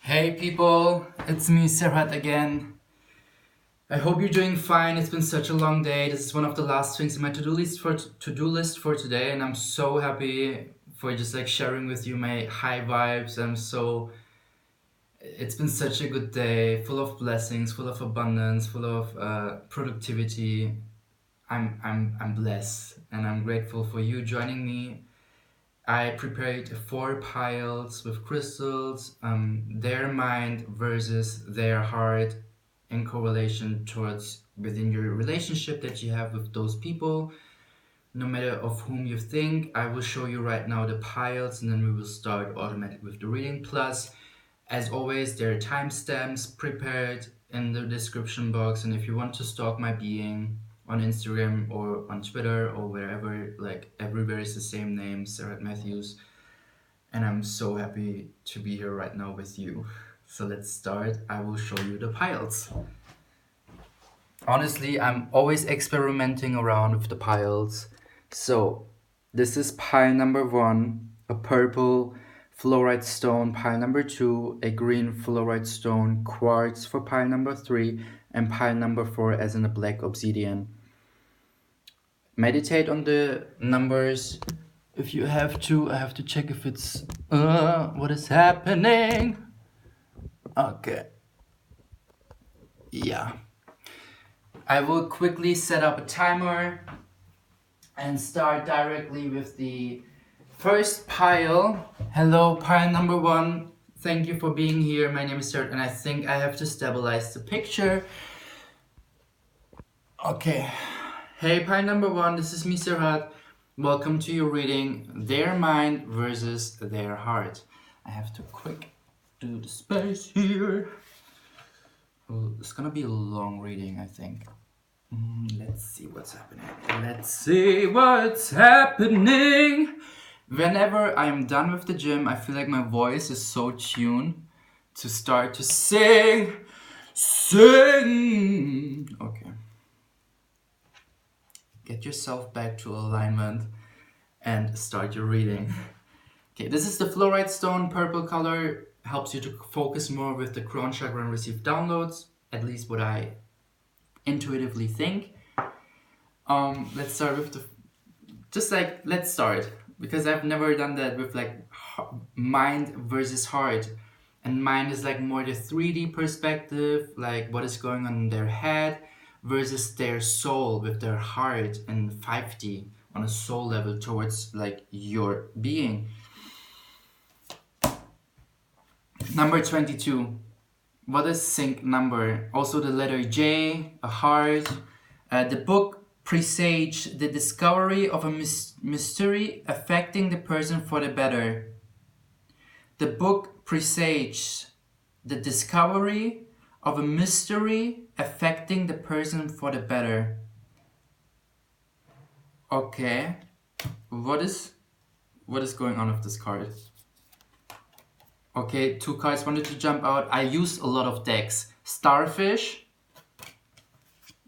Hey people, it's me Serhat again. I hope you're doing fine. It's been such a long day. This is one of the last things in my to-do list for today, and I'm so happy for just like sharing with you my high vibes. It's been such a good day, full of blessings, full of abundance, full of productivity. I'm blessed, and I'm grateful for you joining me. I prepared 4 piles with crystals, their mind versus their heart in correlation towards within your relationship that you have with those people, no matter of whom you think. I will show you right now the piles and then we will start automatic with the reading. Plus, as always, there are timestamps prepared in the description box, and if you want to stalk my being on Instagram or on Twitter or wherever, like everywhere is the same name, Serhat Matthews, and I'm so happy to be here right now with you. So let's start. I will show you the piles. Honestly, I'm always experimenting around with the piles. So this is pile number 1, a purple fluorite stone, pile number 2, a green fluorite stone, quartz for pile number 3, and pile number 4 as in a black obsidian. Meditate on the numbers. If you have to, I have to check if it's what is happening. Okay. Yeah. I will quickly set up a timer and start directly with the first pile. Hello, pile number 1. Thank you for being here. My name is Serhat, and I think I have to stabilize the picture. Okay. Hey, pile number 1. This is me, Serhat. Welcome to your reading, Their Mind versus Their Heart. I have to quick do the space here. Well, it's gonna be a long reading, I think. Let's see what's happening. Whenever I'm done with the gym, I feel like my voice is so tuned to start to sing. Okay. Get yourself back to alignment and start your reading. Okay, this is the fluorite stone, purple color, helps you to focus more with the crown chakra and receive downloads, at least what I intuitively think. Let's start with let's start, because I've never done that with like mind versus heart. And mind is like more the 3D perspective, like what is going on in their head, versus their soul with their heart and 5D on a soul level towards like your being. Number 22. What is sync number? Also the letter J, a heart. The book presaged the discovery of a mystery affecting the person for the better. The book presaged the discovery of a mystery affecting the person for the better. Okay, what is going on with this card? Okay, 2 cards wanted to jump out. I used a lot of decks. Starfish,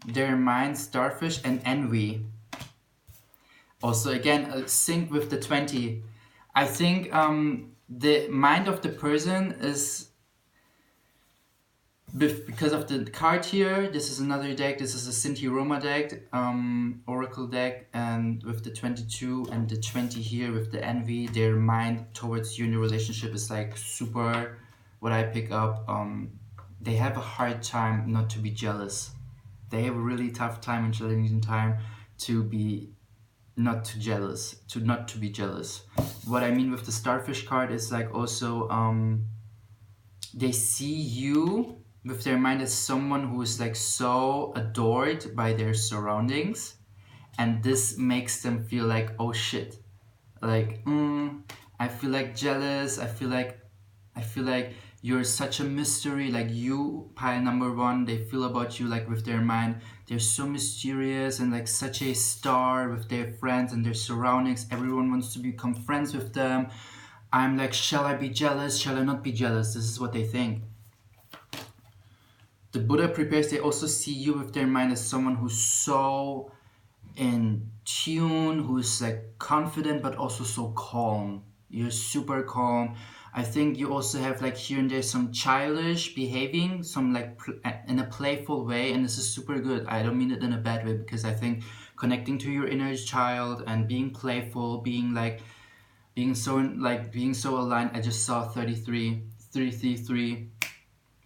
Their Mind, Starfish, and Envy. Also, again, sync with the 20. I think the mind of the person is, because of the card here, this is another deck. This is a Sinti Roma deck, Oracle deck, and with the 22 and the 20 here with the Envy, their mind towards you in your relationship is like super, what I pick up, they have a hard time not to be jealous. They have a really tough time and challenging time to be not to be jealous. What I mean with the Starfish card is like also they see you with their mind as someone who is like so adored by their surroundings, and this makes them feel like, oh shit, like I feel like jealous, I feel like you're such a mystery, like you, pile number 1, they feel about you like with their mind, they're so mysterious and like such a star with their friends and their surroundings. Everyone wants to become friends with them. I'm like, shall I be jealous? Shall I not be jealous? This is what they think. The Buddha prepares, they also see you with their mind as someone who's so in tune, who's like confident but also so calm. You're super calm. I think you also have like here and there some childish behaving, some like in a playful way, and this is super good. I don't mean it in a bad way, because I think connecting to your inner child and being playful, being so aligned. I just saw 333,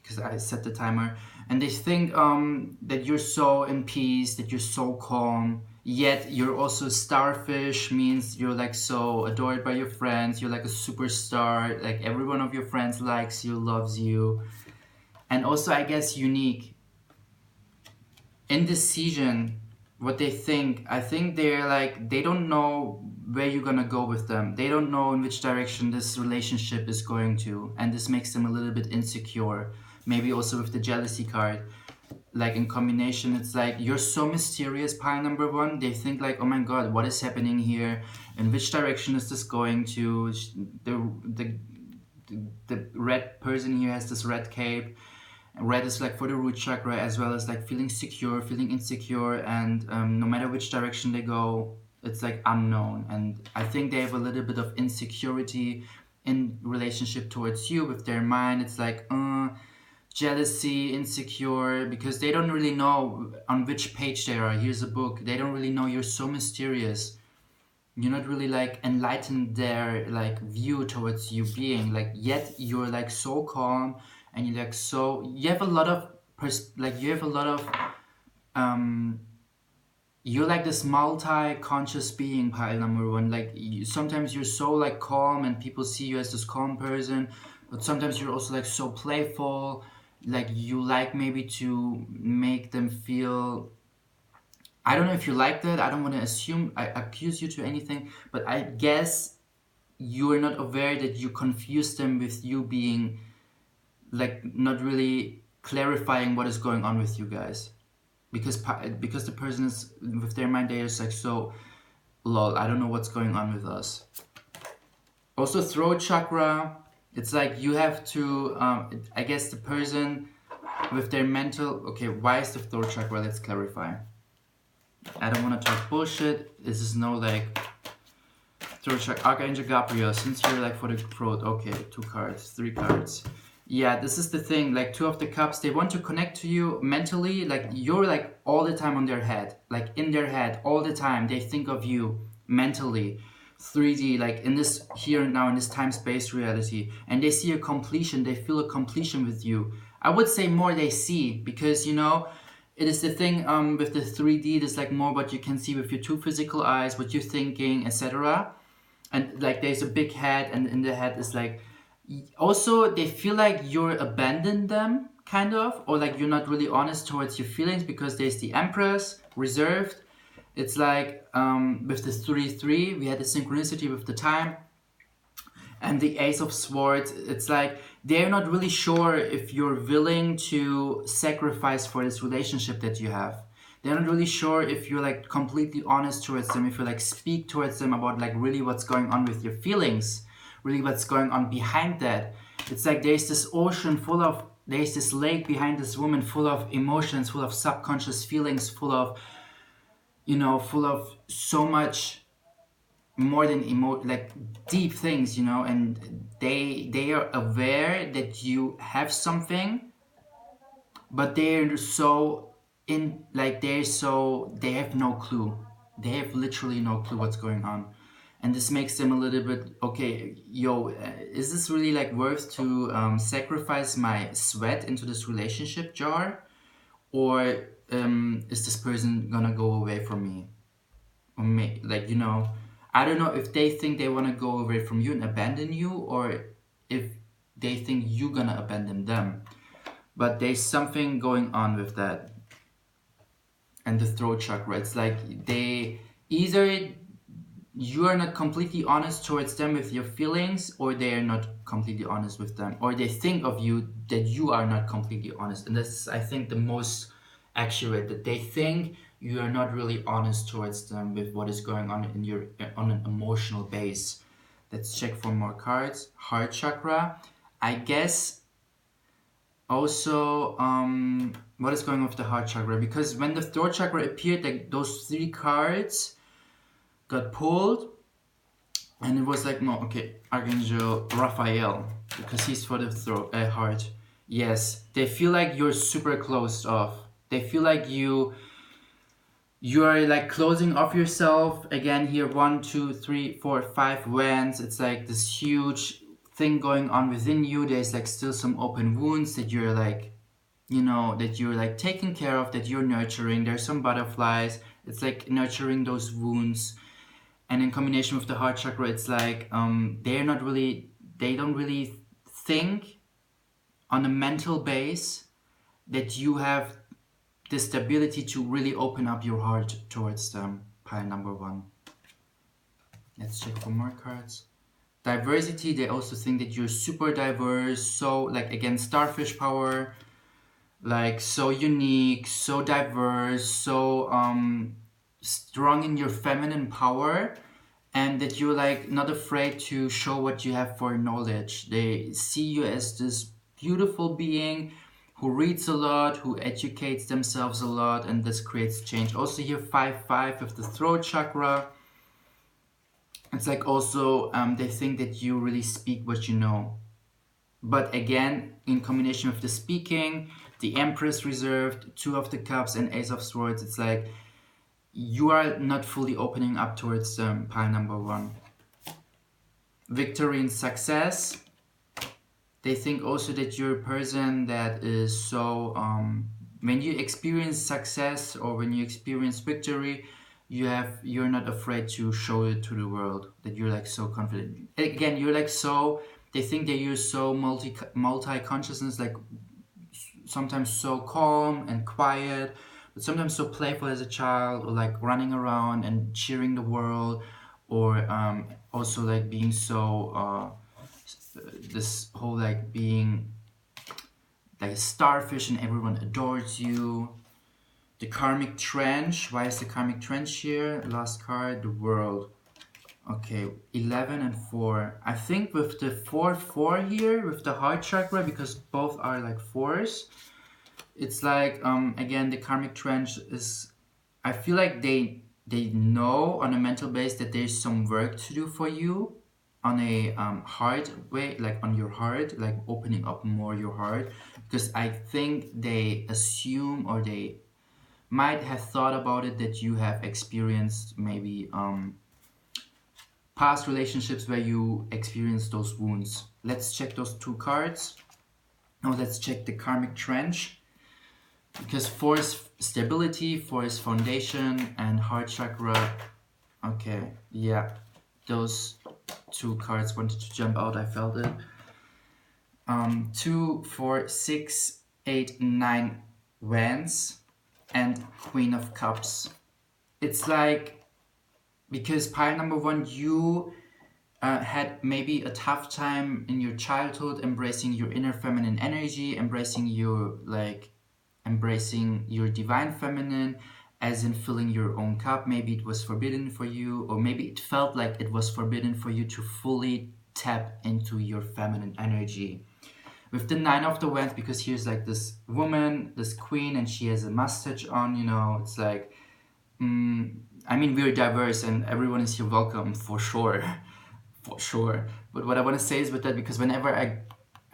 because I set the timer, and they think that you're so in peace, that you're so calm, yet you're also starfish, means you're like so adored by your friends, you're like a superstar, like every one of your friends likes you, loves you, and also I guess unique. Indecision, what they think, I think they're like, they don't know where you're gonna go with them, they don't know in which direction this relationship is going to, and this makes them a little bit insecure. Maybe also with the jealousy card, like in combination, it's like you're so mysterious, pile number one. They think like, oh my god, what is happening here, in which direction is this going to. The red person here has this red cape. Red is like for the root chakra, as well as like feeling secure, feeling insecure, and no matter which direction they go, it's like unknown. And I think they have a little bit of insecurity in relationship towards you with their mind. It's like jealousy, insecure, because they don't really know on which page they are. Here's a book. They don't really know. You're so mysterious. You're not really like enlightened their like view towards you being like, yet you're like so calm, and you're like so, you have a lot of um you're like this multi-conscious being, pile number one. Like sometimes you're so like calm and people see you as this calm person, but sometimes you're also like so playful, like you like maybe to make them feel, I don't know if you like that, I don't want to assume, I accuse you to anything, but I guess you are not aware that you confuse them with you being like not really clarifying what is going on with you guys, because the person is with their mind, they are just like, so lol, I don't know what's going on with us. Also throat chakra, it's like you have to I guess the person with their mental, okay, why is the throat chakra, let's clarify. I don't want to talk bullshit. This is no like throat chakra. Archangel Gabriel, since you're like for the throat, okay, 2 cards, 3 cards. Yeah, this is the thing, like 2 of the cups, they want to connect to you mentally, like you're like all the time on their head, like in their head all the time, they think of you mentally, 3D, like in this here and now, in this time-space reality, and they see a completion, they feel a completion with you. I would say more they see, because you know, it is the thing with the 3D, there's like more what you can see with your 2 physical eyes, what you're thinking, etc. And like there's a big head, and in the head is like, also they feel like you're abandoned them, kind of, or like you're not really honest towards your feelings, because there's the Empress, reserved. It's like with the 3-3, we had the synchronicity with the time, and the Ace of Swords, it's like they're not really sure if you're willing to sacrifice for this relationship that you have. They're not really sure if you're like completely honest towards them, if you like speak towards them about like really what's going on with your feelings, really what's going on behind that. It's like there's this ocean full of, there's this lake behind this woman full of emotions, full of subconscious feelings, full of, you know, full of so much more than like deep things, you know, and they are aware that you have something, but they're so in, like they're so, they have no clue, they have literally no clue what's going on. And this makes them a little bit, okay, yo, is this really like worth to sacrifice my sweat into this relationship jar, or is this person gonna go away from me, or like, you know, I don't know if they think they want to go away from you and abandon you, or if they think you're gonna abandon them. But there's something going on with that. And the throat chakra, it's like they either, you are not completely honest towards them with your feelings, or they are not completely honest with them, or they think of you that you are not completely honest. And that's, I think, the most accurate, that they think you are not really honest towards them with what is going on in your, on an emotional base. Let's check for more cards. Heart chakra, I guess also what is going on with the heart chakra, because when the throat chakra appeared, like those 3 cards got pulled, And it was like, no, okay, Archangel Raphael, because he's for the heart. Yes, they feel like you're super closed off. They feel like you are like closing off yourself. Again, here 1, 2, 3, 4, 5 wands. It's like this huge thing going on within you. There's like still some open wounds that you're like, you know, that you're like taking care of, that you're nurturing. There's some butterflies. It's like nurturing those wounds. And in combination with the heart chakra, it's like they don't really think on a mental base that you have this ability to really open up your heart towards them. Pile number 1. Let's check for more cards. Diversity, they also think that you're super diverse. So like again, starfish power, like so unique, so diverse, so strong in your feminine power, and that you're like not afraid to show what you have for knowledge. They see you as this beautiful being who reads a lot, who educates themselves a lot, and this creates change. Also here 5-5 with the throat chakra. It's like also they think that you really speak what you know. But again, in combination with the speaking, the Empress reserved, 2 of the Cups and Ace of Swords, it's like you are not fully opening up towards pile number 1. Victory and success. They think also that you're a person that is so when you experience success or when you experience victory, you're not afraid to show it to the world, that you're like so confident. Again, you're like so, they think that you're so multi consciousness, like sometimes so calm and quiet, but sometimes so playful as a child, or like running around and cheering the world, or also like being so this whole like being like a starfish and everyone adores you. The karmic trench. Why is the karmic trench here? Last card, the world. Okay, 11 and 4. I think with the 4 here, with the heart chakra, because both are like 4s, it's like again the karmic trench is, I feel like they know on a mental base that there's some work to do for you on a heart way, like on your heart, like opening up more your heart, because I think they assume, or they might have thought about it, that you have experienced maybe past relationships where you experienced those wounds. Let's check those 2 cards. Now let's check the karmic trench, because 4 is stability, 4 is foundation, and heart chakra. Okay, yeah, those 2 cards wanted to jump out. I felt it. 2, 4, 6, 8, 9 wands and Queen of Cups. It's like, because pile number 1, you had maybe a tough time in your childhood embracing your inner feminine energy, embracing your divine feminine, as in filling your own cup. Maybe it was forbidden for you, or maybe it felt like it was forbidden for you to fully tap into your feminine energy. With the 9 of the Wands, because here's like this woman, this queen, and she has a mustache on, you know, it's like, I mean, we're diverse and everyone is here welcome, for sure. For sure. But what I want to say is with that, because whenever I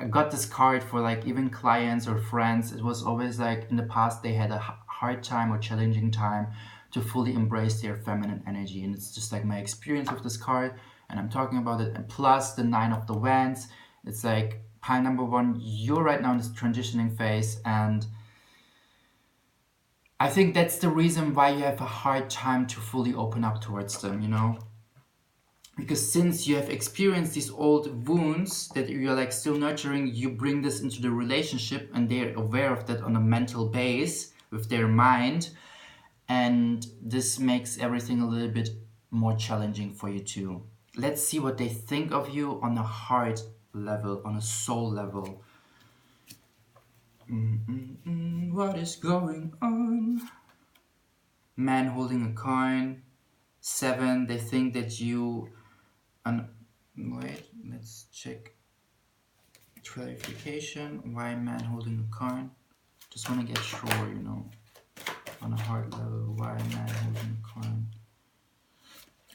got this card for like even clients or friends, it was always like in the past they had a hard time or challenging time to fully embrace their feminine energy. And it's just like my experience with this card, and I'm talking about it. And plus the 9 of the Wands, it's like pile number 1, you're right now in this transitioning phase, and I think that's the reason why you have a hard time to fully open up towards them, you know? Because since you have experienced these old wounds that you're like still nurturing, you bring this into the relationship, and they're aware of that on a mental base with their mind. And this makes everything a little bit more challenging for you too. Let's see what they think of you on a heart level, on a soul level. What is going on? Man holding a coin. 7, they think that you... wait, let's check clarification. Why man holding a coin? Just want to get sure, you know, on a heart level, why man holding a coin.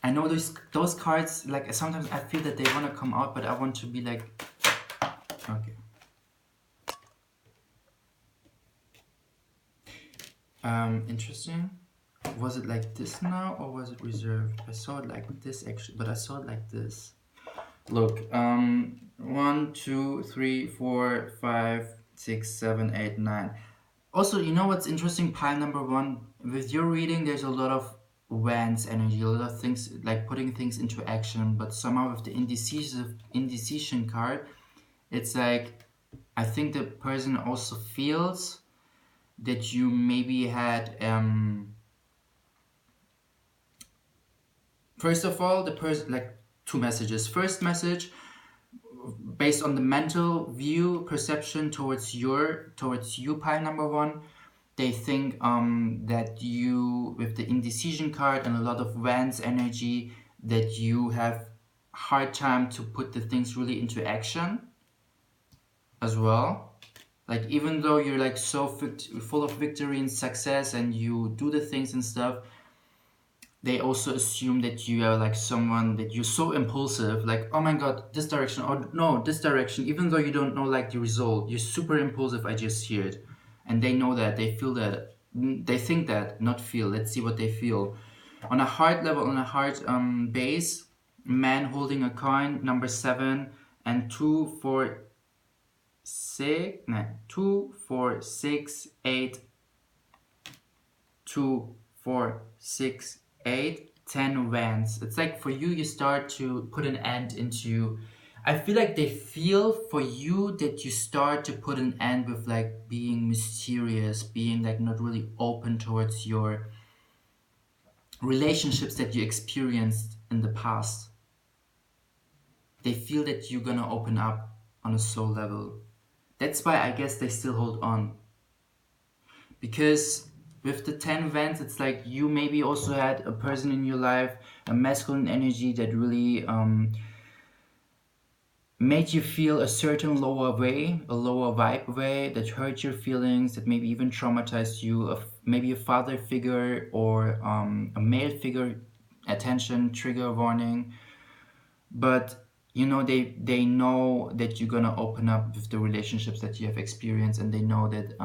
I know those cards, like sometimes I feel that they want to come out, but I want to be like, okay. Interesting. Was it like this now, or was it reserved? I saw it like this actually, but I saw it like this. Look, 1, 2, 3, 4, 5, 6, 7, 8, 9. Also, you know what's interesting? Pile number 1, with your reading, there's a lot of Wands energy, a lot of things like putting things into action, but somehow with the indecision card, it's like, I think the person also feels that you maybe had, first of all, the person, like 2 messages. First message, based on the mental view perception towards you pile number 1, they think that you, with the indecision card and a lot of Wands energy, that you have hard time to put the things really into action as well. Like, even though you're like so full of victory and success and you do the things and stuff, they also assume that you are like someone that you're so impulsive, like, oh my god, this direction, or no, this direction, even though you don't know like the result, you're super impulsive. I just hear it, and they know that, they feel that, they think that, not feel. Let's see what they feel. On a heart level, on a heart base, man holding a coin, number 7, and 2, 4, 6, no, 2, 4, 6, 8, 2, 4, 6, 8, 10 Wands. It's like for you, you start to put an end into. I feel like they feel for you that you start to put an end with like being mysterious, being like not really open towards your relationships that you experienced in the past. They feel that you're gonna open up on a soul level. That's why I guess they still hold on. Because with the 10 Wands, it's like you maybe also had a person in your life, a masculine energy that really made you feel a certain lower way, a lower vibe way, that hurt your feelings, that maybe even traumatized you. Maybe a father figure or a male figure, attention, trigger warning. But you know, they know that you're gonna open up with the relationships that you have experienced, and they know that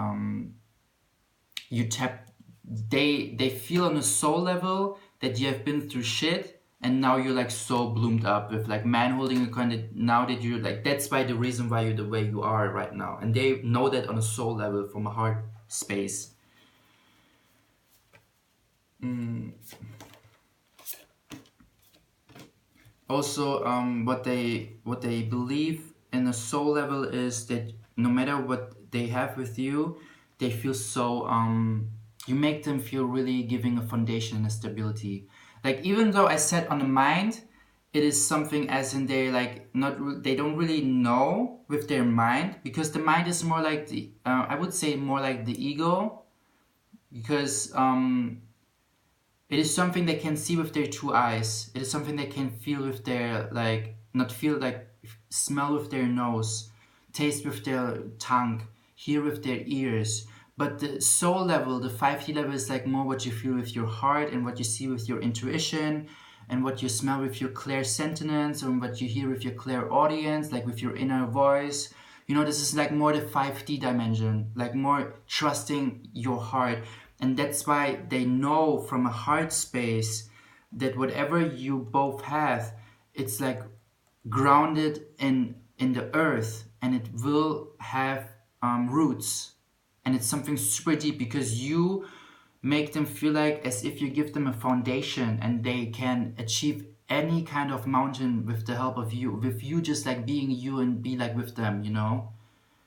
you tap, they feel on a soul level that you have been through shit, and now you're like so bloomed up with like man holding a coin, that now that you're like, that's why the reason why you're the way you are right now, and they know that on a soul level from a heart space. Also, what they believe in a soul level is that no matter what they have with you, they feel so you make them feel really giving a foundation and a stability. Like, even though I said on the mind, it is something as in they like they don't really know with their mind, because the mind is more like the I would say more like the ego, because it is something they can see with their 2 eyes. It is something they can feel with their, like, not feel, like, smell with their nose, taste with their tongue, hear with their ears. But the soul level, the 5D level, is like more what you feel with your heart, and what you see with your intuition, and what you smell with your clairsentience, and what you hear with your clairaudience, like with your inner voice. You know, this is like more the 5D dimension, like more trusting your heart. And that's why they know from a heart space that whatever you both have, it's like grounded in the earth, and it will have roots, and it's something super deep, because you make them feel like as if you give them a foundation, and they can achieve any kind of mountain with the help of you, with you just like being you and be like with them, you know.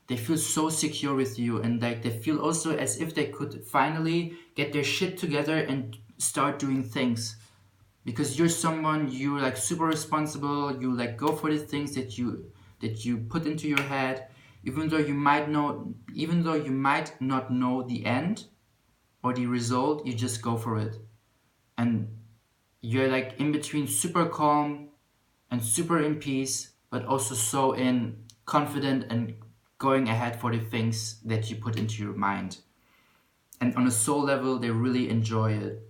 They feel so secure with you, and like they feel also as if they could finally get their shit together and start doing things, because you're someone, you're like super responsible, you like go for the things that you put into your head, even though you might not know the end or the result, you just go for it. And you're like in between super calm and super in peace, but also so in confident and going ahead for the things that you put into your mind. And on a soul level, they really enjoy it.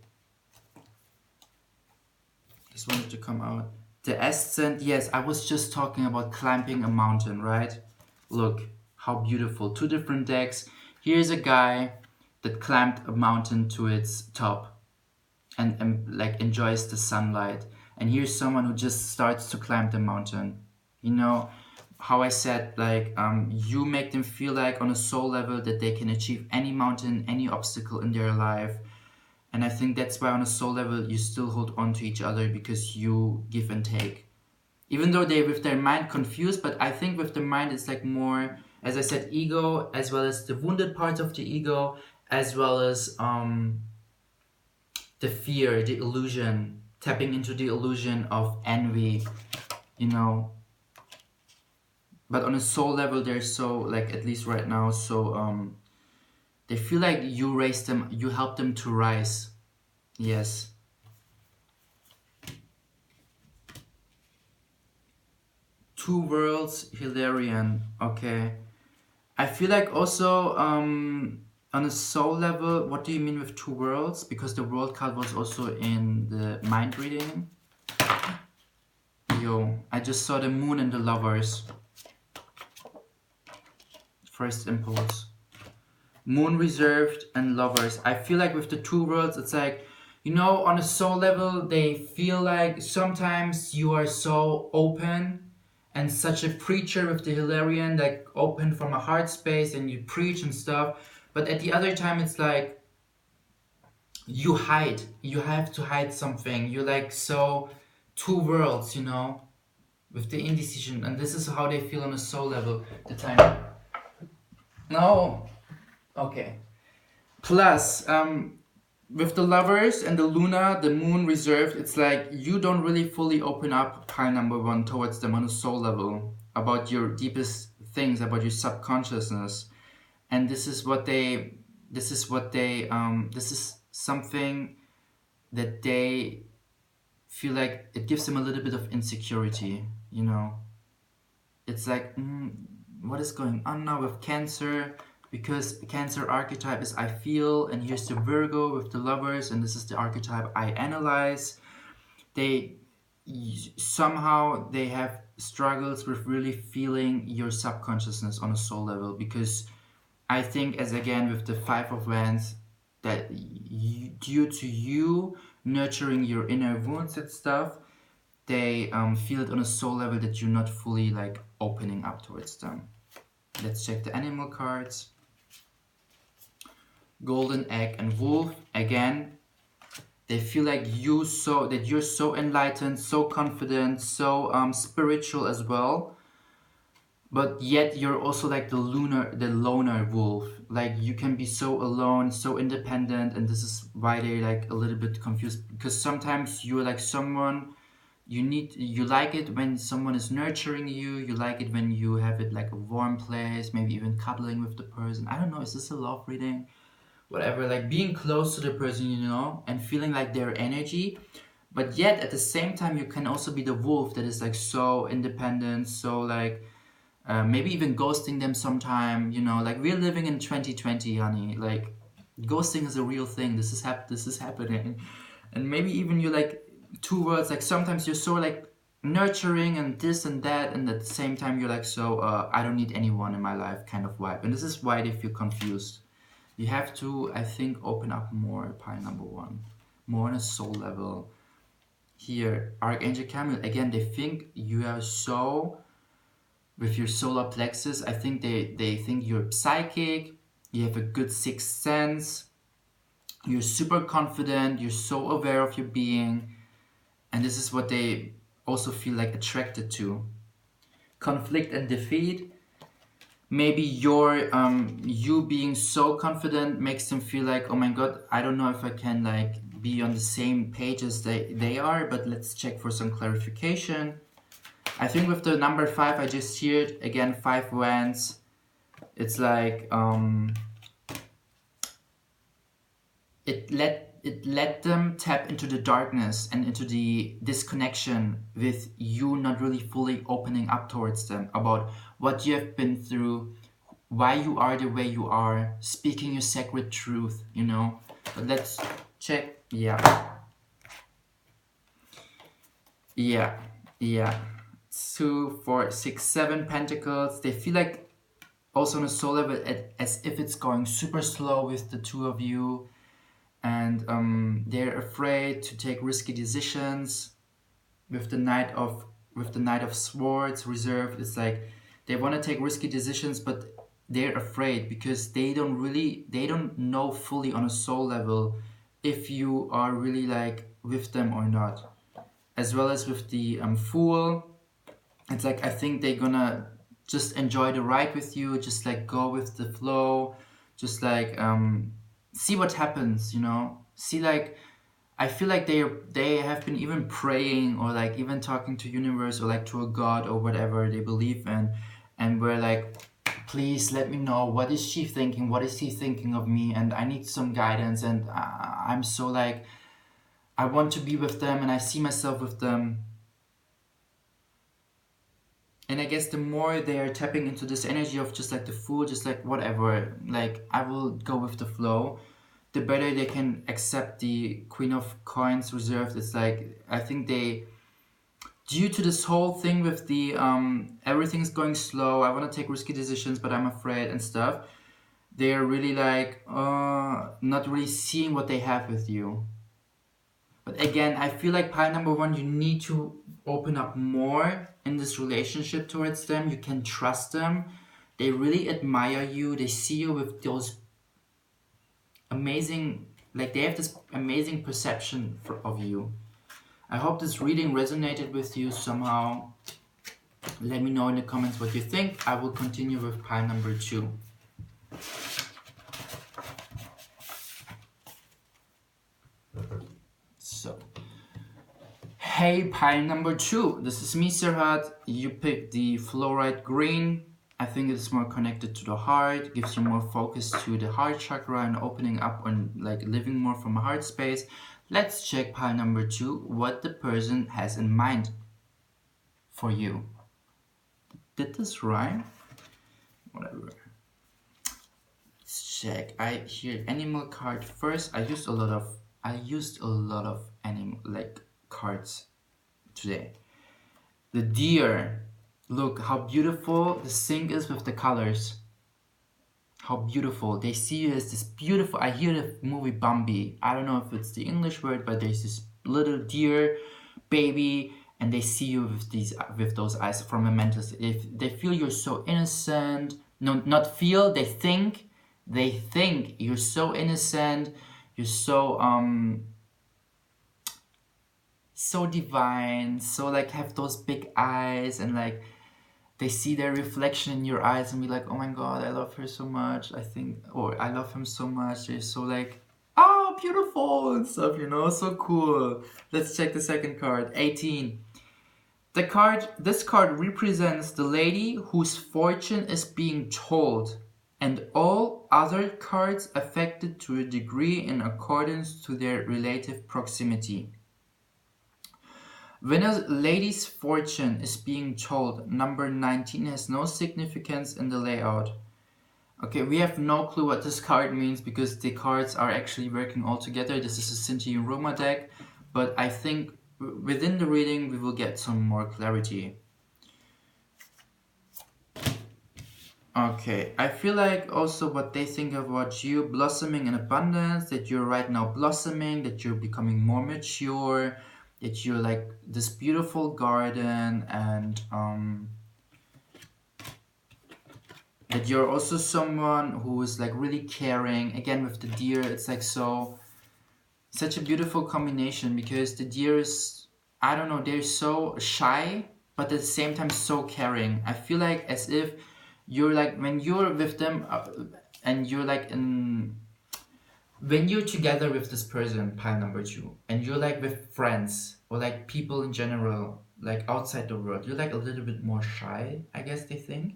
Just wanted to come out. The ascent, yes, I was just talking about climbing a mountain, right? Look, how beautiful. Two different decks. Here's a guy that climbed a mountain to its top and like enjoys the sunlight. And here's someone who just starts to climb the mountain. You know, how I said, like, you make them feel like on a soul level that they can achieve any mountain, any obstacle in their life. And I think that's why on a soul level you still hold on to each other, because you give and take. Even though they're with their mind confused, but I think with the mind it's like more, as I said, ego, as well as the wounded parts of the ego, as well as the fear, the illusion, tapping into the illusion of envy, you know. But on a soul level they're so, like, at least right now, so they feel like you raise them, you help them to rise. Yes. Two worlds, Hilarion. Okay. I feel like also on a soul level, what do you mean with two worlds? Because the world card was also in the mind reading. Yo, I just saw the moon and the lovers. First impulse. Moon reserved and lovers. I feel like with the two worlds, it's like, you know, on a soul level, they feel like sometimes you are so open and such a preacher with the Hilarion, like open from a heart space and you preach and stuff. But at the other time, it's like you hide. You have to hide something. You're like so two worlds, you know, with the indecision. And this is how they feel on a soul level. The time. No. Okay. Plus, with the lovers and the Luna, the moon reserved, it's like you don't really fully open up pile number one towards them on a soul level about your deepest things, about your subconsciousness. And this is something that they feel like it gives them a little bit of insecurity, you know. It's like, what is going on now with Cancer? Because Cancer archetype is I feel, and here's the Virgo with the lovers, and this is the archetype I analyze. They somehow they have struggles with really feeling your subconsciousness on a soul level, because I think, as again with the Five of Wands, that due to you nurturing your inner wounds and stuff, they feel it on a soul level that you're not fully like opening up towards them. Let's check the animal cards. Golden Egg and Wolf. Again, they feel like you're so enlightened, so confident, so spiritual as well. But yet you're also like the loner wolf. Like you can be so alone, so independent, and this is why they're like a little bit confused, because sometimes you're like someone you like it when someone is nurturing you. You like it when you have it like a warm place, maybe even cuddling with the person. I don't know, is this a love reading? Whatever, like being close to the person, you know, and feeling like their energy. But yet at the same time you can also be the wolf that is like so independent, so like maybe even ghosting them sometime, you know. Like we're living in 2020, honey. Like ghosting is a real thing. This is happening. And maybe even you like two words, like sometimes you're so like nurturing and this and that, and at the same time you're like so I don't need anyone in my life kind of vibe. And this is why they feel confused. You have to, I think, open up more, pile number one, more on a soul level. Here, Archangel Camille, again, they think you are so, with your solar plexus, I think they think you're psychic, you have a good sixth sense, you're super confident, you're so aware of your being, and this is what they also feel like attracted to. Conflict and defeat. Maybe you being so confident makes them feel like, oh my god, I don't know if I can like be on the same page as they are, but let's check for some clarification. I think with the number 5, I just heard again 5 wands. It's like it let them tap into the darkness and into the disconnection with you not really fully opening up towards them about what you have been through, why you are the way you are, speaking your sacred truth, you know. But let's check. Yeah. Yeah, yeah. 2, 4, 6, 7 pentacles. They feel like also on a soul level as if it's going super slow with the two of you, and they're afraid to take risky decisions. With the Knight of Swords reserved, it's like they want to take risky decisions, but they're afraid because they don't know fully on a soul level if you are really like with them or not. As well as with the Fool, it's like I think they're gonna just enjoy the ride with you, just like go with the flow, just like see what happens, you know. See, like I feel like they have been even praying or like even talking to universe or like to a god or whatever they believe in, and we're like, please let me know, what is she thinking, what is he thinking of me, and I need some guidance, and I'm so like I want to be with them and I see myself with them. And I guess the more they are tapping into this energy of just like the Fool, just like whatever, like I will go with the flow, the better they can accept the Queen of Coins reserved. It's like I think they, due to this whole thing with the everything's going slow, I want to take risky decisions but I'm afraid and stuff, they're really like not really seeing what they have with you. But again, I feel like pile number one, you need to open up more in this relationship towards them. You can trust them. They really admire you. They see you with those amazing, like they have this amazing perception of you. I hope this reading resonated with you somehow. Let me know in the comments what you think. I will continue with pile number two. So, hey, pile number two. This is me, Serhat. You picked the fluorite green. I think it's more connected to the heart, gives you more focus to the heart chakra and opening up and like living more from a heart space. Let's check pile number two, what the person has in mind for you. Did this rhyme? Whatever. Let's check. I hear animal card first. I used a lot of animal like cards today. The deer. Look how beautiful the sync is with the colors. How beautiful. They see you as this beautiful. I hear the movie Bambi. I don't know if it's the English word, but there's this little deer baby, and they see you with those eyes from a mental. If they feel you're so innocent, no, not feel. They think you're so innocent. You're so divine. So like have those big eyes and like. They see their reflection in your eyes and be like, oh my god, I love her so much, I think, or I love him so much. They're so like, oh, beautiful and stuff, you know, so cool. Let's check the second card, 18. This card represents the lady whose fortune is being told, and all other cards affected to a degree in accordance to their relative proximity. When a lady's fortune is being told, number 19 has no significance in the layout. Okay, we have no clue what this card means because the cards are actually working all together. This is a Sinti Roma deck, but I think within the reading we will get some more clarity. Okay, I feel like also what they think about you, blossoming in abundance, that you're right now blossoming, that you're becoming more mature, that you're like this beautiful garden, and that you're also someone who is like really caring. Again with the deer, it's like such a beautiful combination because the deer is, I don't know, they're so shy but at the same time so caring. I feel like as if you're like when you're with them and you're like when you're together with this person, pile number two, and you're like with friends or like people in general, like outside the world, you're like a little bit more shy, I guess they think.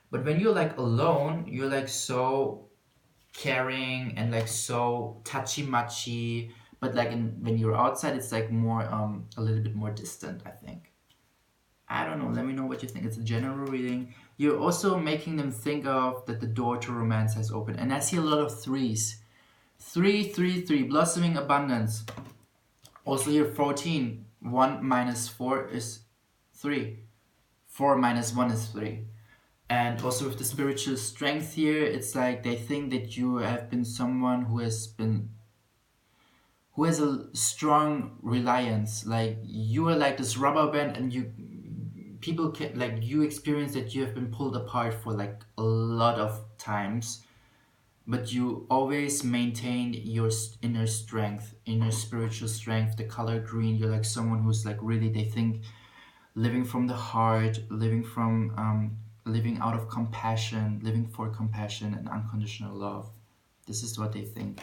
But when you're like alone, you're like so caring and like so touchy-matchy. But like when you're outside, it's like more a little bit more distant, I think. I don't know, let me know what you think. It's a general reading. You're also making them think of that the door to romance has opened. And I see a lot of threes. 3, 3, 3, blossoming abundance. Also here 14, 1 minus 4 is 3. 4 minus 1 is 3. And also with the spiritual strength here, it's like they think that you have been someone who has a strong reliance. Like you are like this rubber band, and people can, like, you experience that you have been pulled apart for like a lot of times, but you always maintain your inner strength, inner spiritual strength, the color green. You're like someone who's like really, they think, living from the heart, living out of compassion, living for compassion and unconditional love. This is what they think.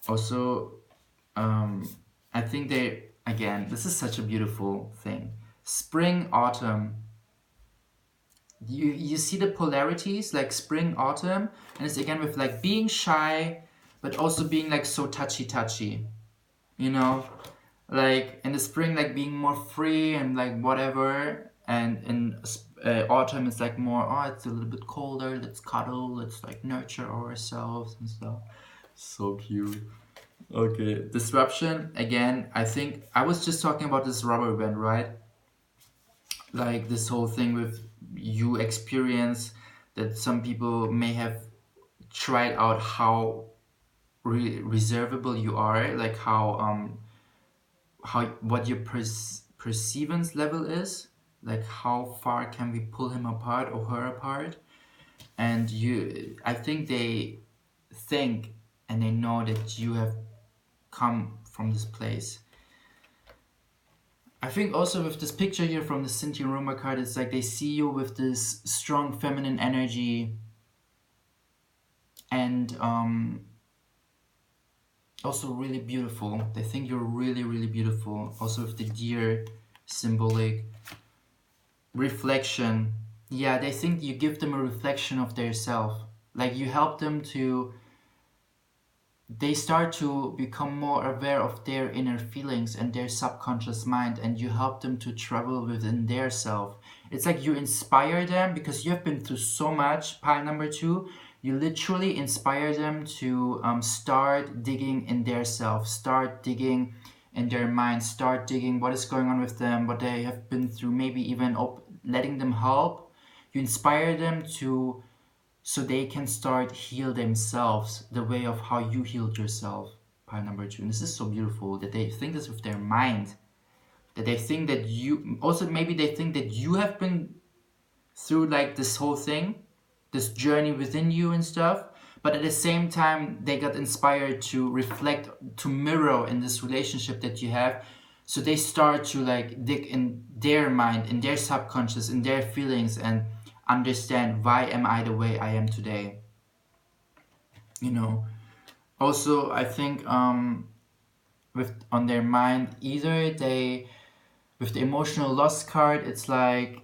Also, I think they, again, this is such a beautiful thing. Spring, autumn. You see the polarities, like spring, autumn, and it's again with like being shy, but also being like so touchy, you know, like in the spring, like being more free and like whatever, and in autumn it's like more, oh, it's a little bit colder, let's cuddle, let's like nurture ourselves and stuff. So cute. Okay, disruption, again, I think I was just talking about this rubber band, right? Like this whole thing with you experience that some people may have tried out how reservable you are, like how what your perceivance level is, like how far can we pull him apart or her apart. And I think they think and they know that you have come from this place. I think also with this picture here from the Cynthia Roma card, it's like they see you with this strong feminine energy, and also really beautiful. They think you're really, really beautiful. Also with the deer symbolic reflection. Yeah, they think you give them a reflection of their self. Like you help them to, they start to become more aware of their inner feelings and their subconscious mind, and you help them to travel within their self. It's like you inspire them because you have been through so much, pile number 2. You literally inspire them to start digging in their self, start digging in their mind, start digging what is going on with them, what they have been through, maybe even letting them help. You inspire them to, so they can start heal themselves the way of how you healed yourself, pile number 2. And this is so beautiful that they think this with their mind, that they think that you also, maybe they think that you have been through like this whole thing, this journey within you and stuff, but at the same time they got inspired to reflect, to mirror in this relationship that you have. So they start to like dig in their mind, in their subconscious, in their feelings, and understand, why am I the way I am today, you know. Also I think with on their mind, either they, with the emotional loss card, it's like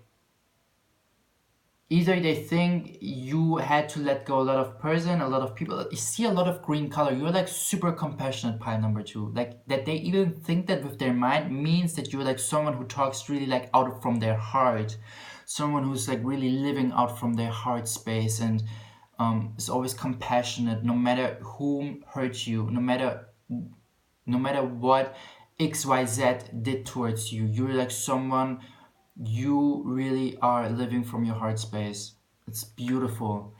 either they think you had to let go a lot of people. You see a lot of green color, you're like super compassionate, pile number 2. Like that they even think that with their mind means that you're like someone who talks really like out from their heart, someone who's like really living out from their heart space, and is always compassionate no matter whom hurt you, no matter what XYZ did towards you. You're like someone, you really are living from your heart space. It's beautiful.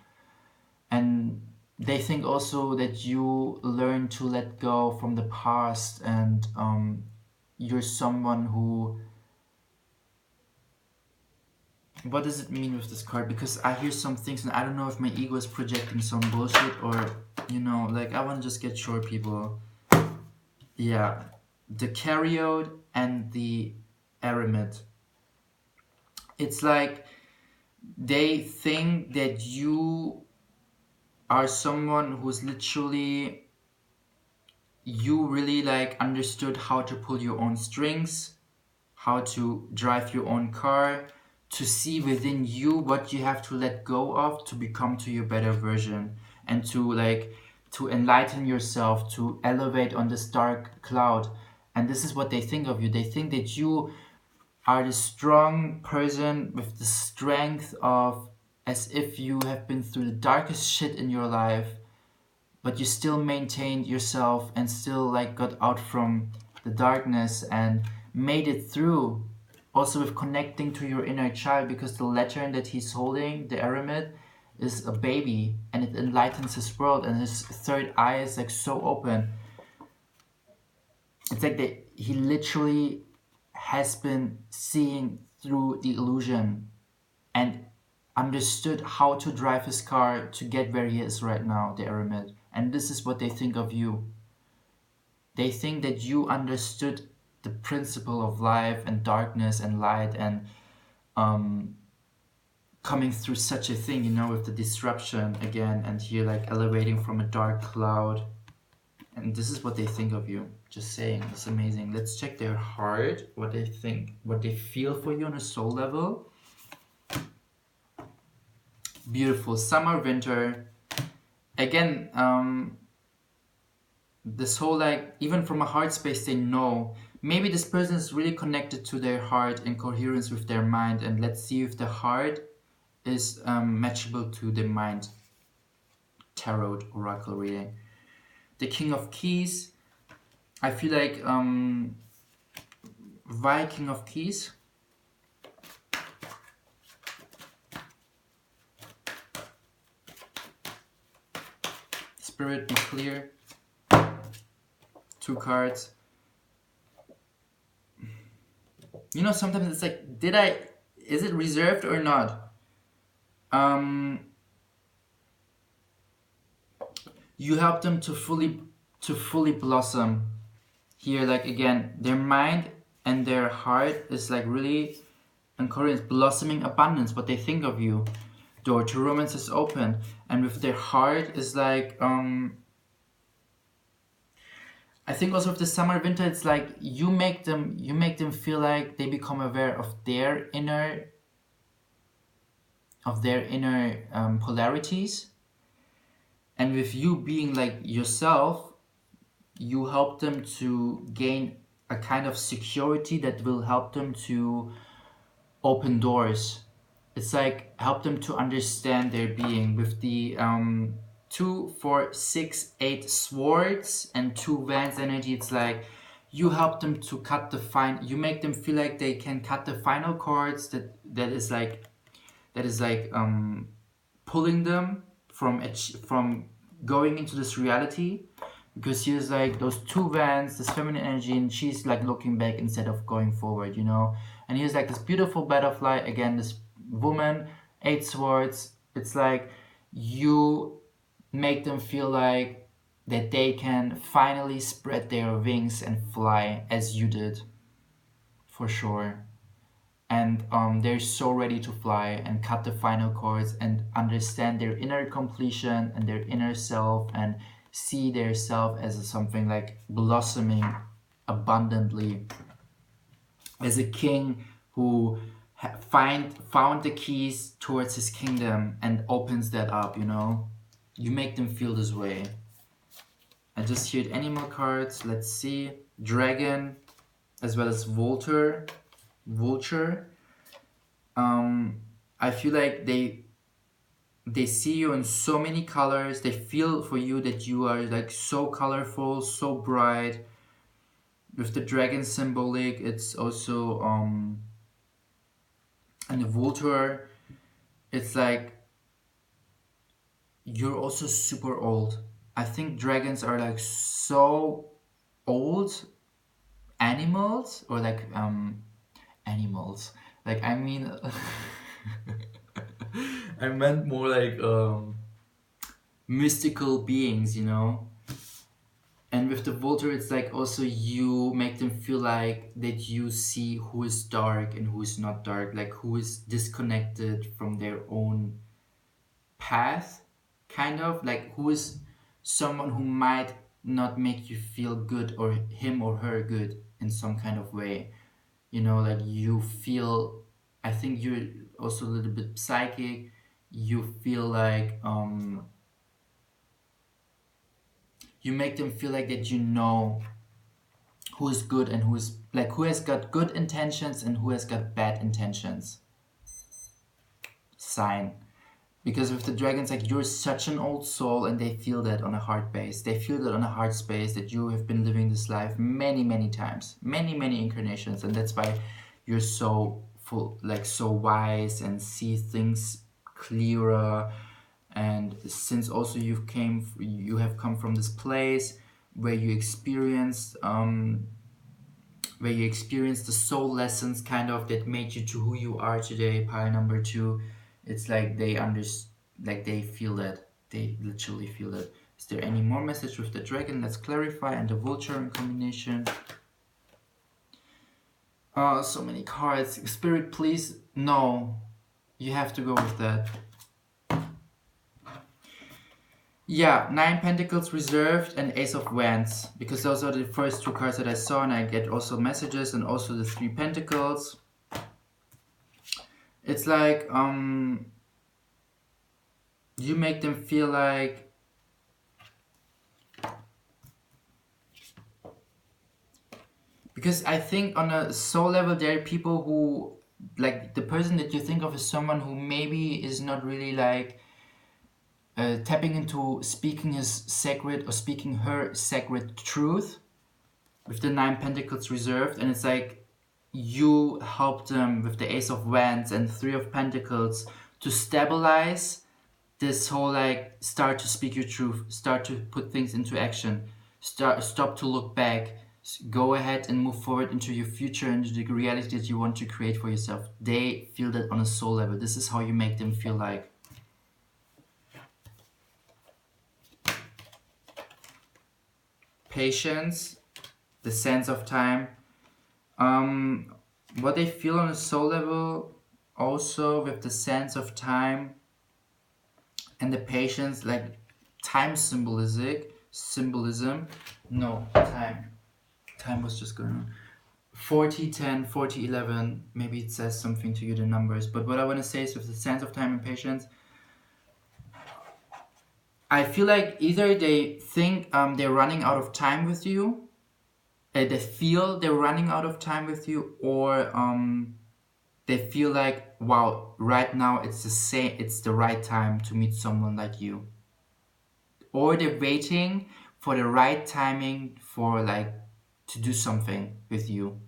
And they think also that you learn to let go from the past, and you're someone who, what does it mean with this card? Because I hear some things and I don't know if my ego is projecting some bullshit, or, you know, like I want to just get short, people. Yeah, the Caryode and the Aramid. It's like they think that you are someone who's literally, you really like understood how to pull your own strings, how to drive your own car, to see within you what you have to let go of to become to your better version, and to like to enlighten yourself, to elevate on this dark cloud. And this is what they think of you. They think that you are the strong person with the strength of, as if you have been through the darkest shit in your life, but you still maintained yourself and still like got out from the darkness, and made it through, also with connecting to your inner child, because the lantern that he's holding, the aramid, is a baby, and it enlightens his world, and his third eye is like so open. It's like that he literally has been seeing through the illusion and understood how to drive his car to get where he is right now, the aramid. And this is what they think of you. They think that you understood the principle of life and darkness and light, and um, coming through such a thing, you know, with the disruption again, and here like elevating from a dark cloud. And this is what they think of you. Just saying, it's amazing. Let's check their heart, what they think, what they feel for you on a soul level. Beautiful. Summer, winter. Again, this whole like, even from a heart space, they know. Maybe this person is really connected to their heart in coherence with their mind. And let's see if the heart is matchable to the mind. Tarot oracle reading. The King of Keys. I feel like why King of Keys? Spirit, be clear. 2 cards. You know, sometimes it's like, is it reserved or not? You help them to fully blossom. Here, like again, their mind and their heart is like really encouraged, blossoming abundance, what they think of you. Door to romance is open, and with their heart is like I think also with the summer winter, it's like you make them feel like they become aware of their inner polarities, and with you being like yourself, you help them to gain a kind of security that will help them to open doors. It's like help them to understand their being with the 2, 4, 6, 8 swords and 2 wands energy. It's like you help them to cut the you make them feel like they can cut the final chords that is like pulling them from going into this reality, because she's like those 2 wands, this feminine energy, and she's like looking back instead of going forward, you know. And here's like this beautiful butterfly again, this woman, 8 swords. It's like you make them feel like that they can finally spread their wings and fly as you did, for sure. And they're so ready to fly and cut the final chords and understand their inner completion and their inner self, and see their self as something like blossoming abundantly, as a king who found the keys towards his kingdom and opens that up, you know. You make them feel this way. I just heard animal cards. Let's see. Dragon, as well as vulture. I feel like they see you in so many colors. They feel for you that you are like so colorful, so bright. With the dragon symbolic, it's also and the vulture, it's like you're also super old. I think dragons are like so old animals, or like animals. Like I mean I meant more like mystical beings, you know. And with the vulture, it's like also you make them feel like that you see who is dark and who is not dark, like who is disconnected from their own path, kind of like who is someone who might not make you feel good, or him or her good in some kind of way, you know. Like you feel, I think you're also a little bit psychic. You feel like you make them feel like that, you know, who is good and who is like who has got good intentions and who has got bad intentions. Sign. Because with the dragons, like, you're such an old soul, and they feel that on a heart base. They feel that on a heart space, that you have been living this life many, many times, many, many incarnations, and that's why you're so full, like, so wise and see things clearer. And since also you have come from this place where you experienced the soul lessons, kind of, that made you to who you are today, pile number 2. It's like they feel that, they literally feel that. Is there any more message with the dragon? Let's clarify. And the vulture in combination. Oh, so many cards. Spirit, please. No, you have to go with that. Yeah, 9 Pentacles reserved and Ace of Wands, because those are the first 2 cards that I saw, and I get also messages, and also the 3 Pentacles. It's like you make them feel like because I think on a soul level there are people who, like, the person that you think of is someone who maybe is not really like tapping into speaking his sacred or speaking her sacred truth with the 9 Pentacles reserved, and it's like you help them with the Ace of Wands and 3 of Pentacles to stabilize this whole, like, start to speak your truth, start to put things into action, stop to look back, go ahead and move forward into your future, into the reality that you want to create for yourself. They feel that on a soul level. This is how you make them feel like. Patience, the sense of time. What they feel on a soul level, also with the sense of time and the patience, like time symbolism. No, time was just going on. 40, 10, 40, 11. Maybe it says something to you, the numbers. But what I want to say is with the sense of time and patience, I feel like either they think they're running out of time with you, they feel they're running out of time with you, or they feel like, wow, right now it's the right time to meet someone like you. Or they're waiting for the right timing for, like, to do something with you.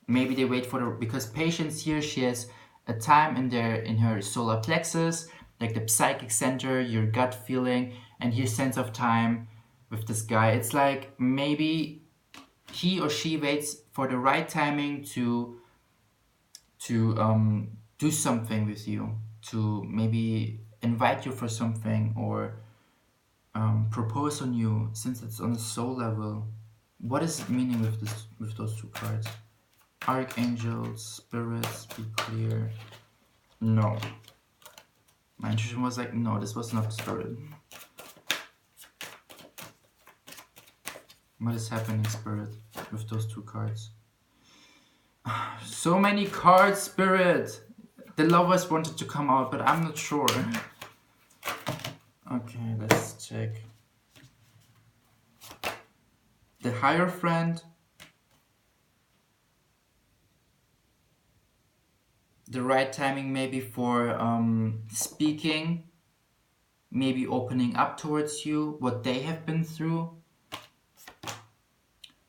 Maybe they wait because patience here, she has a time in her solar plexus, like the psychic center, your gut feeling, and your sense of time with this guy. It's like maybe he or she waits for the right timing to do something with you, to maybe invite you for something, or propose on you, since it's on a soul level. What is the meaning with those 2 cards? Archangels, spirits, be clear. No. My intuition was like, no, this was not spirit. What is happening, spirit, with those 2 cards? So many cards, spirit. The lovers wanted to come out, but I'm not sure. Okay, let's check. The Hierophant. The right timing maybe for speaking, maybe opening up towards you, what they have been through.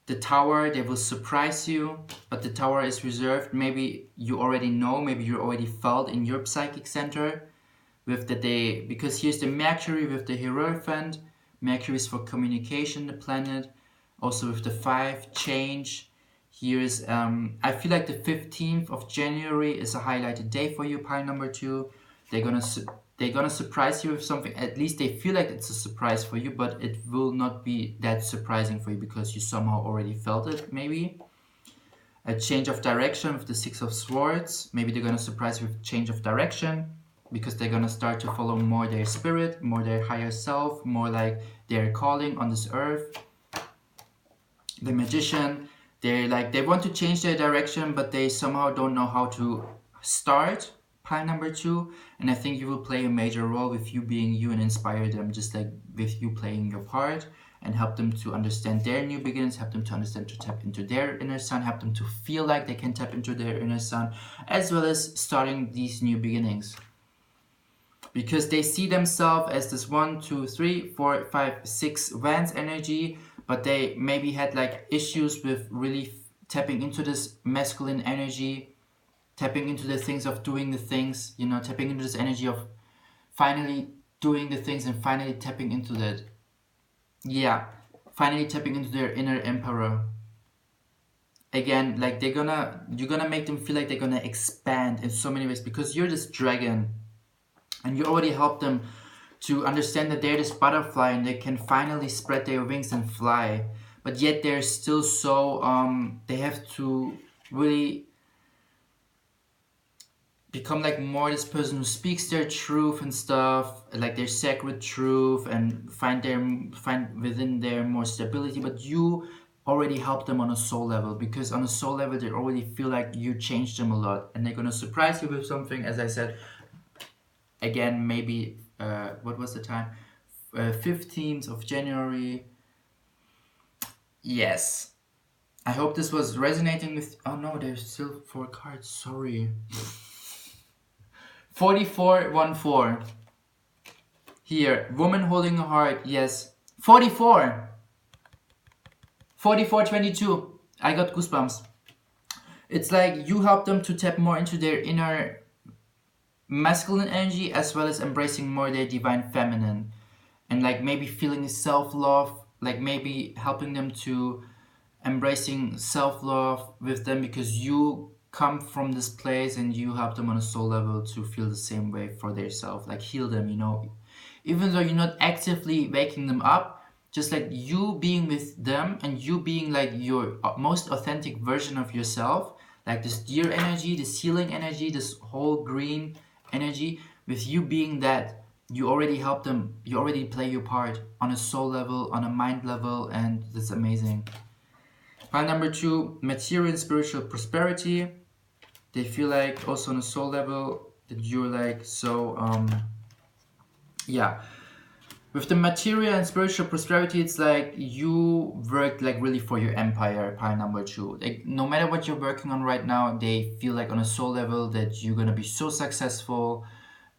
The Tower, they will surprise you, but the Tower is reserved. Maybe you already know, maybe you already felt in your psychic center with the day, because here's the Mercury with the Hierophant. Mercury is for communication, the planet. Also with the 5, change. Here's, I feel like the 15th of January is a highlighted day for you, pile number 2. They're gonna surprise you with something. At least they feel like it's a surprise for you, but it will not be that surprising for you because you somehow already felt it, maybe. A change of direction with the 6 of Swords. Maybe they're gonna surprise you with change of direction, because they're gonna start to follow more their spirit, more their higher self, more like their calling on this earth. The Magician, they want to change their direction, but they somehow don't know how to start, pile number 2. And I think you will play a major role with you being you and inspire them, just like with you playing your part, and help them to understand their new beginnings, help them to understand to tap into their inner sun, help them to feel like they can tap into their inner sun, as well as starting these new beginnings. because they see themselves as this 1, 2, 3, 4, 5, 6 Vans energy, but they maybe had like issues with really tapping into this masculine energy, tapping into the things of doing the things, you know, tapping into this energy of finally doing the things and finally tapping into that. Yeah, finally tapping into their inner emperor. Again, like you're gonna make them feel like they're gonna expand in so many ways, because you're this dragon and you already helped them to understand that they're this butterfly and they can finally spread their wings and fly. But yet they're still so they have to really become like more this person who speaks their truth and stuff, like their sacred truth, and find within their more stability. But you already help them on a soul level, because on a soul level they already feel like you changed them a lot, and they're gonna surprise you with something, as I said. Again, maybe what was the time? 15th of January. Yes. I hope this was resonating with. Oh no, there's still 4 cards. Sorry. 4414. Here, woman holding a heart. Yes. 44. 4422. I got goosebumps. It's like you help them to tap more into their inner masculine energy, as well as embracing more their divine feminine, and like maybe feeling self-love, like maybe helping them to embracing self-love with them, because you come from this place and you help them on a soul level to feel the same way for their self, like heal them, you know, even though you're not actively waking them up, just like you being with them and you being like your most authentic version of yourself, like this deer energy, this healing energy, this whole green energy, with you being that, you already help them, you already play your part on a soul level, on a mind level, and that's amazing. Pile number 2, material and spiritual prosperity. They feel like also on a soul level that you're like so yeah, with the material and spiritual prosperity, it's like you worked like really for your empire. Pile number 2, like no matter what you're working on right now, they feel like on a soul level that you're gonna be so successful,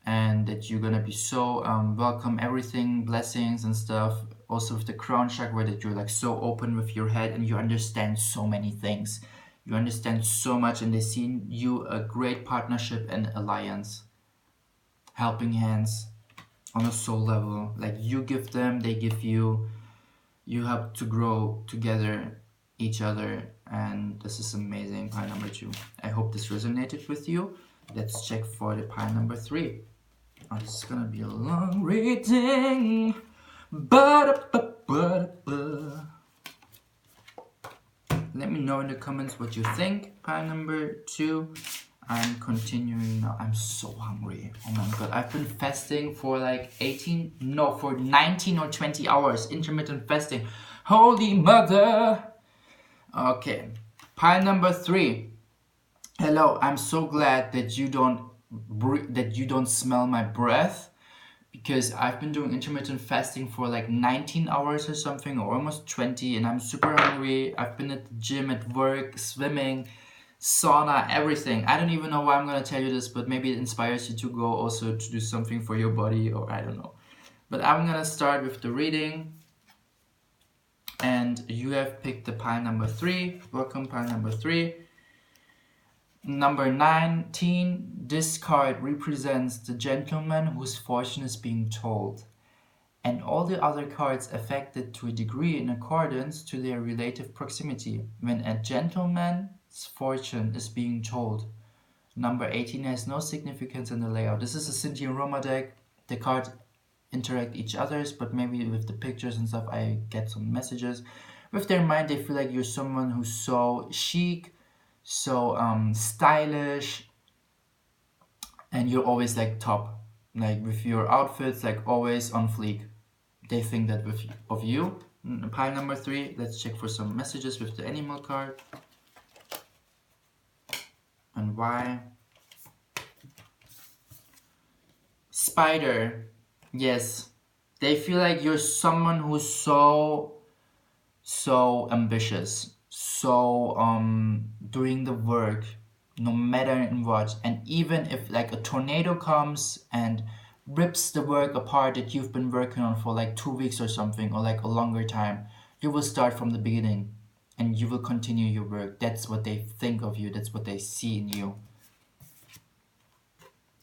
and that you're gonna be so welcome everything, blessings and stuff. Also with the crown chakra, that you're like so open with your head and you understand so many things, you understand so much, and they see you a great partnership and alliance, helping hands on a soul level, like you give them, they give you, you help to grow together each other, and this is amazing. Pile number 2, I hope this resonated with you. Let's check for the pile number 3. Oh, this is gonna be a long reading. Let me know in the comments what you think. Pile number 2. I'm continuing now. I'm so hungry. Oh my god. I've been fasting for like 19 or 20 hours. Intermittent fasting. Holy mother. Okay. Pile number 3. Hello. I'm so glad that you don't smell my breath, because I've been doing intermittent fasting for like 19 hours or something, or almost 20, and I'm super hungry. I've been at the gym, at work, swimming, sauna, everything. I don't even know why I'm gonna tell you this, but maybe it inspires you to go also to do something for your body, or I don't know. But I'm gonna start with the reading, and you have picked the pile number 3. Welcome, pile number 3. Number 19, this card represents the gentleman whose fortune is being told, and all the other cards affected to a degree in accordance to their relative proximity. When a gentleman's fortune is being told, number 18 has no significance in the layout. This is a Cynthia Roma deck. The cards interact each others, but maybe with the pictures and stuff I get some messages. With their mind, they feel like you're someone who's so chic, so stylish, and you're always like top, like with your outfits, like always on fleek. They think that of you. Pile number 3, let's check for some messages with the animal card. And why? Spider. Yes, they feel like you're someone who's so ambitious, so doing the work no matter in what, and even if like a tornado comes and rips the work apart that you've been working on for like 2 weeks or something, or like a longer time. You will start from the beginning and you will continue your work. That's what they think of you, that's what they see in you.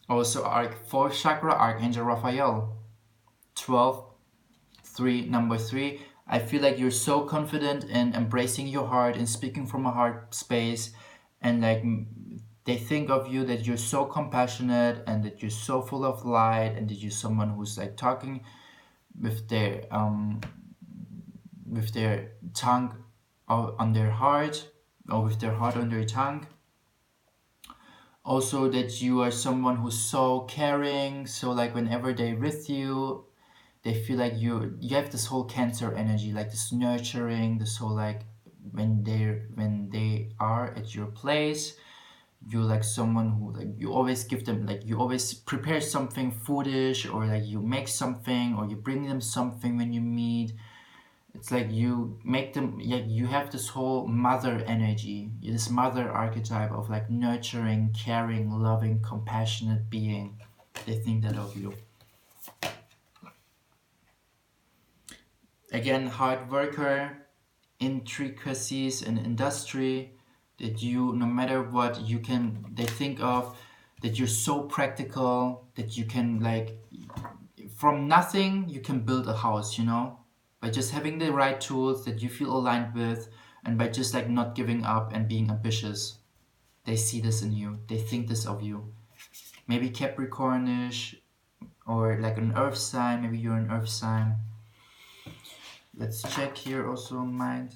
Also, 4th chakra, Archangel Raphael. 12, 3, number 3. I feel like you're so confident in embracing your heart and speaking from a heart space, and like they think of you that you're so compassionate and that you're so full of light, and that you're someone who's like talking with their tongue on their heart, or with their heart on their tongue. Also that you are someone who's so caring, so like whenever they're with you, they feel like you have this whole Cancer energy, like this nurturing, this whole like when they are at your place, you're like someone who like you always give them, like you always prepare something foodish, or like you make something, or you bring them something when you meet. It's like you make them, yeah, you have this whole mother energy, this mother archetype of like nurturing, caring, loving, compassionate being. They think that of you. Again, hard worker, intricacies in industry, that you, no matter what, you can, they think of that you're so practical, that you can like, from nothing, you can build a house, you know? By just having the right tools that you feel aligned with, and by just like not giving up and being ambitious. They see this in you, they think this of you. Maybe Capricornish, or like an earth sign, maybe you're an earth sign. Let's check here also on mind.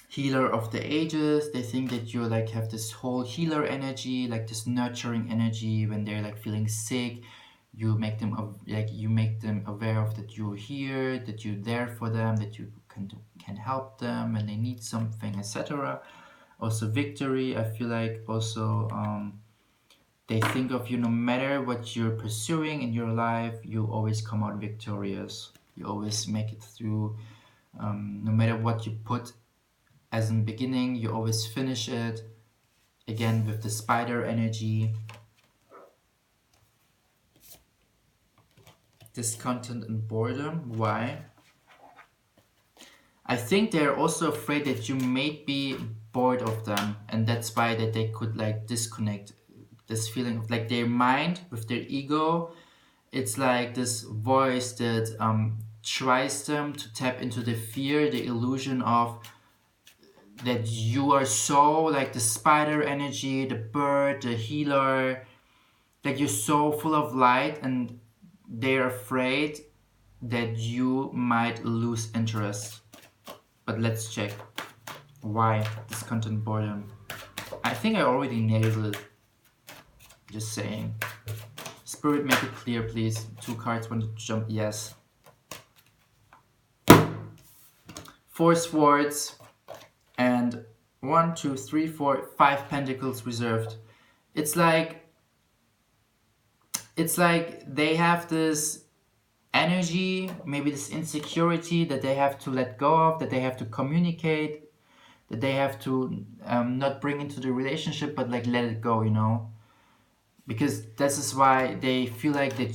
Healer of the ages, they think that you like have this whole healer energy, like this nurturing energy. When they're like feeling sick, you make them aware of that you're here, that you're there for them, that you can help them when they need something, etc. Also victory, I feel like also they think of you, no matter what you're pursuing in your life, you always come out victorious. You always make it through. No matter what you put as in beginning, you always finish it. Again, with the spider energy. Discontent and boredom. Why? I think they're also afraid that you may be bored of them, and that's why that they could like disconnect. This feeling of like their mind with their ego, it's like this voice that tries them to tap into the fear, the illusion of that you are so like the spider energy, the bird, the healer, that you're so full of light, and they're afraid that you might lose interest. But let's check why discontent, boredom. I think I already nailed it. Just saying. Spirit, make it clear, please. 2 cards want to jump. Yes. 4 swords and 1, 2, 3, 4, 5 pentacles reserved. It's like they have this energy, maybe this insecurity that they have to let go of, that they have to communicate, that they have to not bring into the relationship, but like let it go, you know? Because this is why they feel like that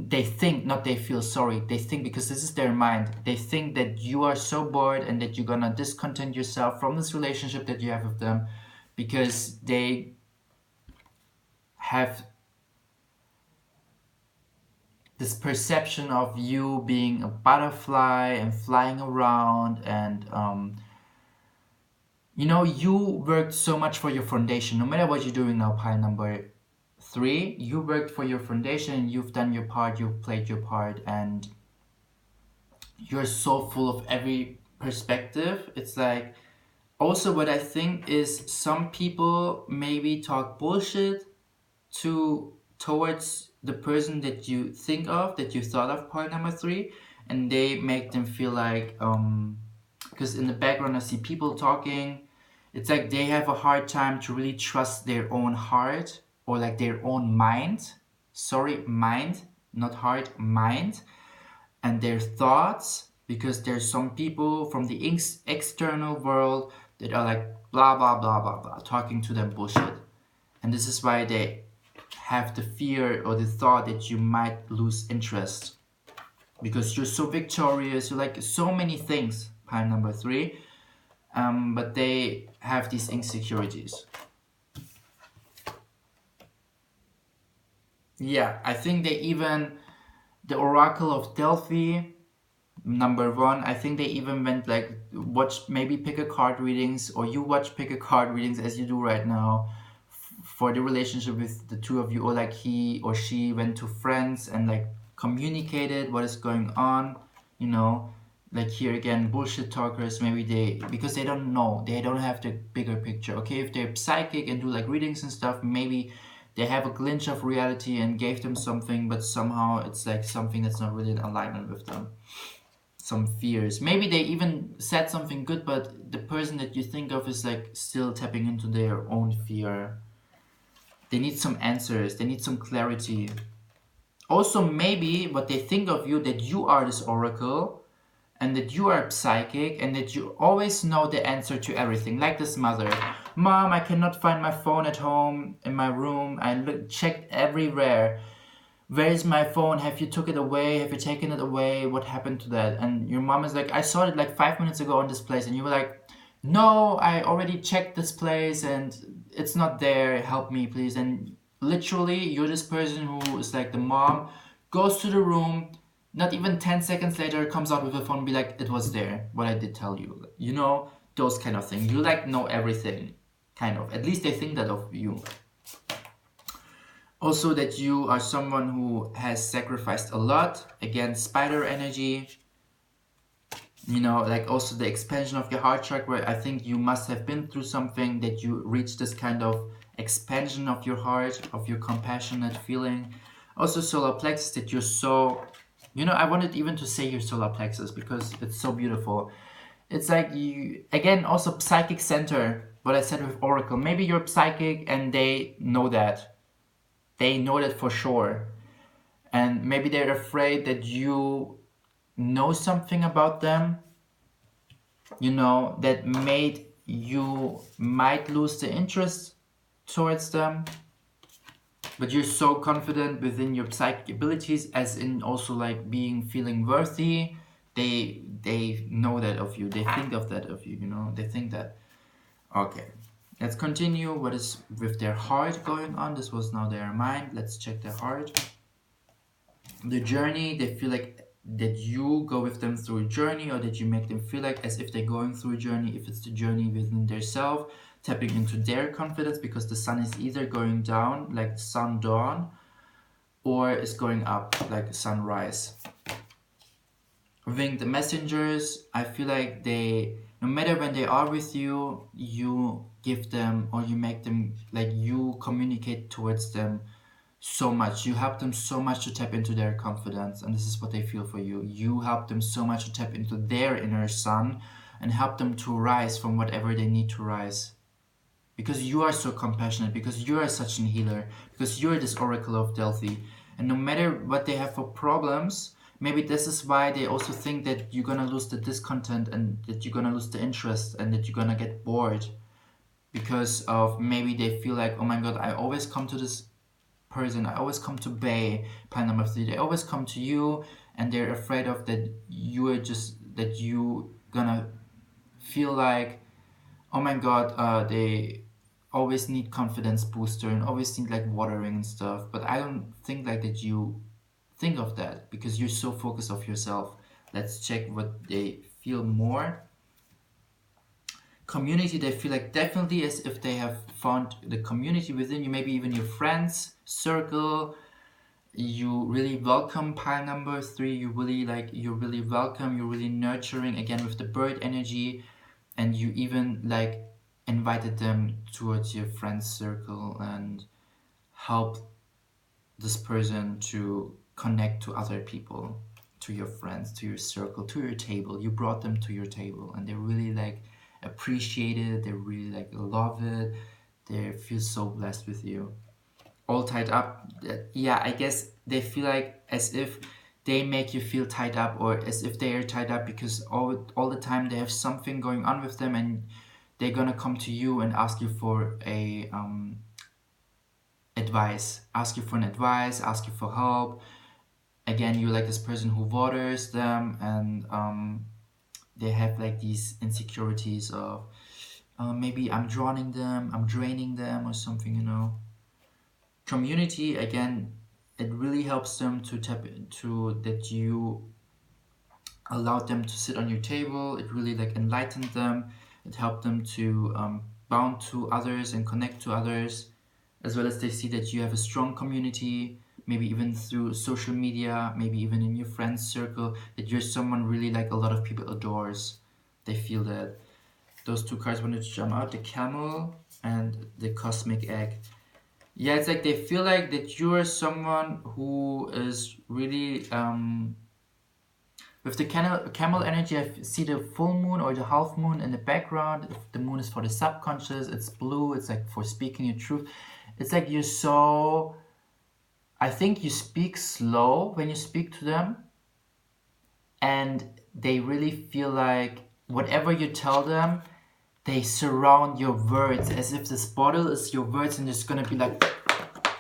they think, not they feel, sorry, they think, because this is their mind, they think that you are so bored and that you're gonna discontent yourself from this relationship that you have with them, because they have this perception of you being a butterfly and flying around, and you know, you worked so much for your foundation. No matter what you're doing now, pile number 3, you worked for your foundation, you've done your part, you've played your part, and you're so full of every perspective. It's like, also what I think is some people maybe talk bullshit towards the person that you think of, that you thought of, point number 3, and they make them feel like, because in the background I see people talking, it's like they have a hard time to really trust their own heart, or like their own mind, sorry, mind, not heart, mind, and their thoughts, because there's some people from the external world that are like blah blah blah blah blah, talking to them bullshit, and this is why they have the fear or the thought that you might lose interest, because you're so victorious, you're like so many things, pile number 3, but they have these insecurities. Yeah, I think they even, the Oracle of Delphi, number 1, I think they even went like, watch, maybe pick a card readings, or you watch pick a card readings as you do right now, for the relationship with the two of you, or like he or she went to friends and like communicated what is going on, you know. Like here again, bullshit talkers, maybe they, because they don't know, they don't have the bigger picture. Okay, if they're psychic and do like readings and stuff, maybe they have a glimpse of reality and gave them something, but somehow it's like something that's not really in alignment with them. Some fears, maybe they even said something good, but the person that you think of is like still tapping into their own fear. They need some answers, they need some clarity. Also, maybe what they think of you, that you are this oracle, and that you are psychic, and that you always know the answer to everything. Like this mother. Mom, I cannot find my phone at home, in my room. I checked everywhere. Where is my phone? Have you took it away? Have you taken it away? What happened to that? And your mom is like, I saw it like 5 minutes ago on this place. And you were like, no, I already checked this place and it's not there. Help me, please. And literally, you're this person who is like the mom, goes to the room, not even 10 seconds later, comes out with a phone and be like, it was there, what I did tell you. You know, those kind of things. You like know everything, kind of. At least they think that of you. Also, that you are someone who has sacrificed a lot. Again, spider energy. You know, like also the expansion of your heart chakra. I think you must have been through something that you reach this kind of expansion of your heart, of your compassionate feeling. Also solar plexus, that you're so, you know, I wanted even to say your solar plexus because it's so beautiful. It's like you, again, also psychic center, what I said with oracle. Maybe you're psychic and they know that. They know that for sure. And maybe they're afraid that you know something about them, you know, that made you might lose the interest towards them. But you're so confident within your psychic abilities, as in also like being feeling worthy. They know that of you. They think of that of you, you know. They think that. Okay. Let's continue. What is with their heart going on? This was now their mind. Let's check their heart. The journey, they feel like that you go with them through a journey, or that you make them feel like as if they're going through a journey. If it's the journey within their self, tapping into their confidence, because the sun is either going down like sun dawn, or is going up like sunrise. Winged messengers, I feel like they, no matter when they are with you, you give them, or you make them, like you communicate towards them so much. You help them so much to tap into their confidence, and this is what they feel for you. You help them so much to tap into their inner sun and help them to rise from whatever they need to rise. Because you are so compassionate, because you are such a healer, because you're this oracle of Delphi. And no matter what they have for problems, maybe this is why they also think that you're gonna lose the discontent, and that you're gonna lose the interest, and that you're gonna get bored. Because of maybe they feel like, oh my god, I always come to this person, I always come to Bay, pile number 3, they always come to you, and they're afraid of that you are just, that you gonna feel like, oh my god, they always need confidence booster and always need like watering and stuff. But I don't think like that you think of that, because you're so focused of yourself. Let's check what they feel more. Community, they feel like definitely as if they have found the community within you, maybe even your friends circle. You really welcome pile number 3. You really like, you're really welcome, you're really nurturing, again with the bird energy. And you even like invited them towards your friends circle and help this person to connect to other people, to your friends, to your circle, to your table. You brought them to your table, and they really like appreciate it, they really like love it, they feel so blessed with you. All tied up, yeah, I guess they feel like as if they make you feel tied up, or as if they are tied up because all the time they have something going on with them, and they're gonna come to you and ask you for a advice, ask you for an advice, ask you for help. Again, you're like this person who waters them, and they have like these insecurities of maybe I'm drowning them, I'm draining them, or something, you know. Community, again, it really helps them to tap into that you allowed them to sit on your table. It really like enlightened them. It helped them to bound to others and connect to others, as well as they see that you have a strong community, maybe even through social media, maybe even in your friends circle, that you're someone really like a lot of people adores. They feel that. Those two cards wanted to jump out, the camel and the cosmic egg. Yeah, it's like they feel like that you are someone who is really with the camel energy. I see the full moon or the half moon in the background. If the moon is for the subconscious, it's blue, it's like for speaking your truth. It's like you're so, I think you speak slow when you speak to them, and they really feel like whatever you tell them, they surround your words as if this bottle is your words, and it's gonna be like,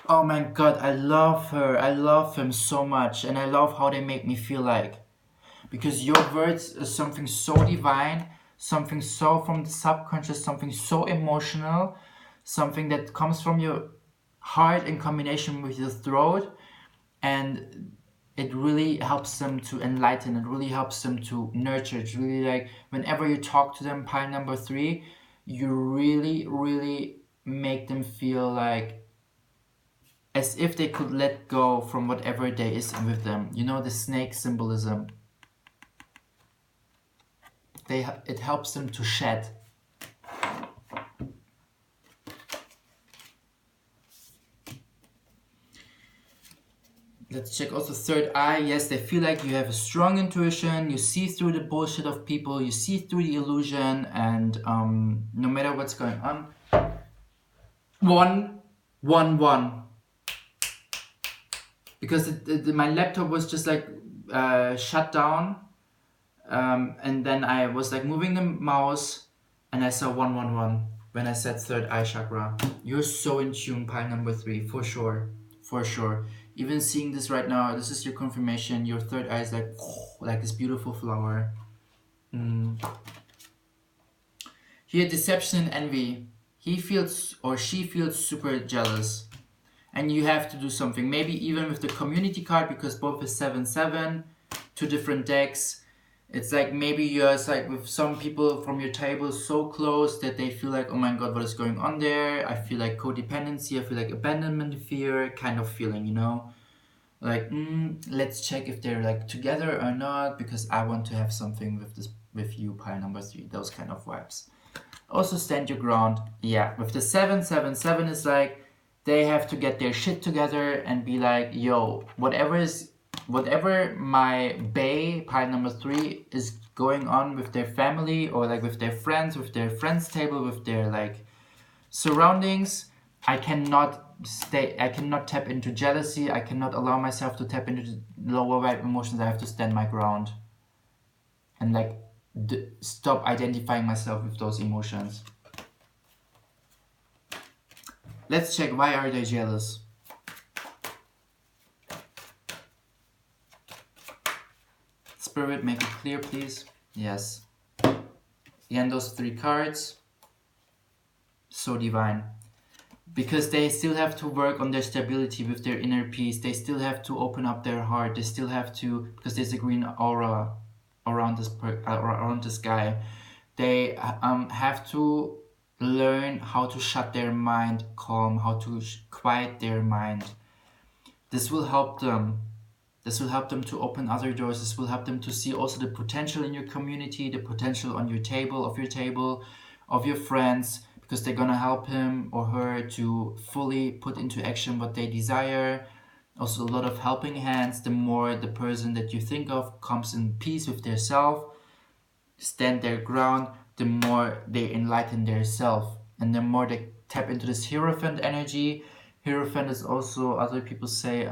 oh my god, I love her, I love him so much, and I love how they make me feel like. Because your words is something so divine, something so from the subconscious, something so emotional, something that comes from your heart in combination with your throat, and it really helps them to enlighten, it really helps them to nurture. It's really like whenever you talk to them, pile number 3, you really, really make them feel like as if they could let go from whatever there is with them. You know, the snake symbolism. It helps them to shed. Let's check also third eye. Yes, they feel like you have a strong intuition. You see through the bullshit of people. You see through the illusion, and no matter what's going on. 1, 1, 1. Because my laptop was just like shut down, and then I was like moving the mouse, and I saw 1, 1, 1 when I said third eye chakra. You're so in tune, pile number 3, for sure, for sure. Even seeing this right now, this is your confirmation. Your third eye is like this beautiful flower. Here, deception and envy. He feels or she feels super jealous, and you have to do something. Maybe even with the community card, because both is 7-7, 2 different decks. It's like maybe you're like with some people from your table so close that they feel like, oh my god, what is going on there? I feel like codependency, I feel like abandonment fear kind of feeling, you know? Like, let's check if they're like together or not, because I want to have something with you, pile number 3, those kind of vibes. Also stand your ground. Yeah, with the 7-7-7 is like they have to get their shit together and be like, yo, whatever my bae, pile number 3, is going on with their family or like with their friends table, with their like surroundings, I cannot tap into jealousy. I cannot allow myself to tap into the lower vibe emotions. I have to stand my ground and like stop identifying myself with those emotions. Let's check, why are they jealous? Spirit, make it clear, please. Yes. Again, those 3 cards, so divine. Because they still have to work on their stability with their inner peace. They still have to open up their heart. They still have to, because there's a green aura around this guy. They have to learn how to shut their mind calm, how to quiet their mind. This will help them. This will help them to open other doors. This will help them to see also the potential in your community, the potential on your table, of your friends, because they're gonna help him or her to fully put into action what they desire. Also a lot of helping hands. The more the person that you think of comes in peace with their self, stand their ground, the more they enlighten their self, and the more they tap into this Hierophant energy. Hierophant is also, other people say,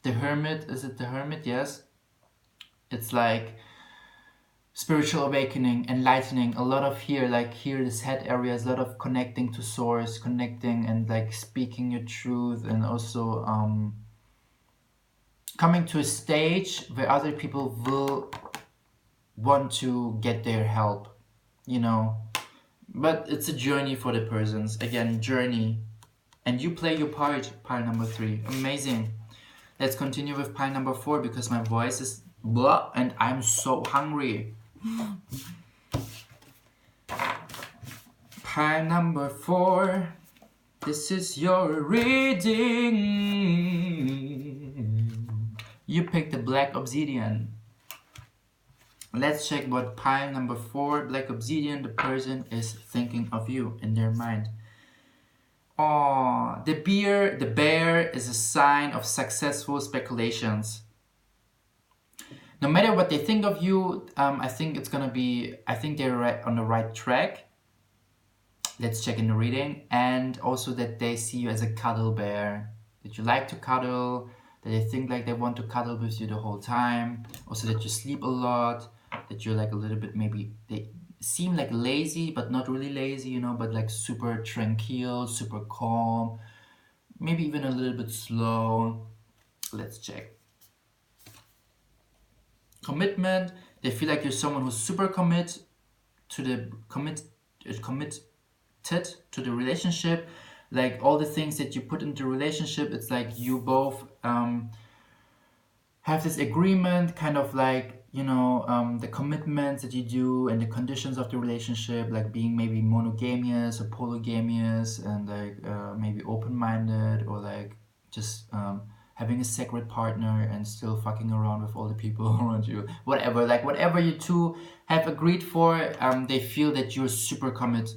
the Hermit. Is it the Hermit? Yes. It's like spiritual awakening, enlightening, a lot of here, like here, this head area is a lot of connecting to source, connecting and like speaking your truth, and also coming to a stage where other people will want to get their help, you know. But it's a journey for the persons, again, journey, and you play your part, pile number 3. Amazing. Let's continue with pile number 4, because my voice is blah and I'm so hungry. Pile number 4. This is your reading. You picked the black obsidian. Let's check what pile number 4, black obsidian, the person is thinking of you in their mind. Oh, the bear is a sign of successful speculations. No matter what they think of you, I think they're on the right track. Let's check in the reading. And also that they see you as a cuddle bear, that you like to cuddle, that they think like they want to cuddle with you the whole time. Also that you sleep a lot, that you're like a little bit, maybe they seem like lazy, but not really lazy, you know, but like super tranquil, super calm, maybe even a little bit slow. Let's check. Commitment. They feel like you're someone who's super committed to the relationship. Like all the things that you put into relationship, it's like you both have this agreement, kind of like, you know, the commitments that you do and the conditions of the relationship, like being maybe monogamous or polygamous, and like maybe open-minded, or like just having a sacred partner and still fucking around with all the people around you. Whatever, like whatever you two have agreed for, they feel that you're super committed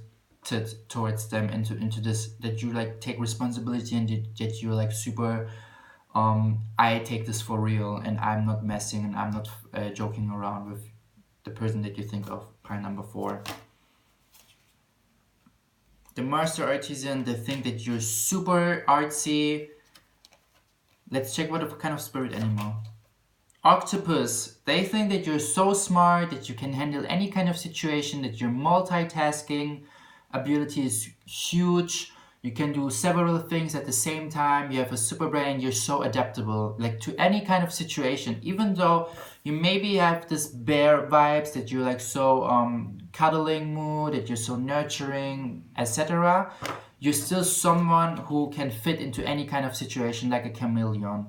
towards them, into this, that you like take responsibility, and that you're like super I take this for real, and I'm not messing, and I'm not joking around with the person that you think of, pile number 4. The master artisan, they think that you're super artsy. Let's check what kind of spirit animal. Octopus, they think that you're so smart, that you can handle any kind of situation, that your multitasking ability is huge. You can do several things at the same time. You have a super brain, and you're so adaptable, like to any kind of situation. Even though you maybe have this bear vibes, that you're like so cuddling mood, that you're so nurturing, etc. You're still someone who can fit into any kind of situation, like a chameleon.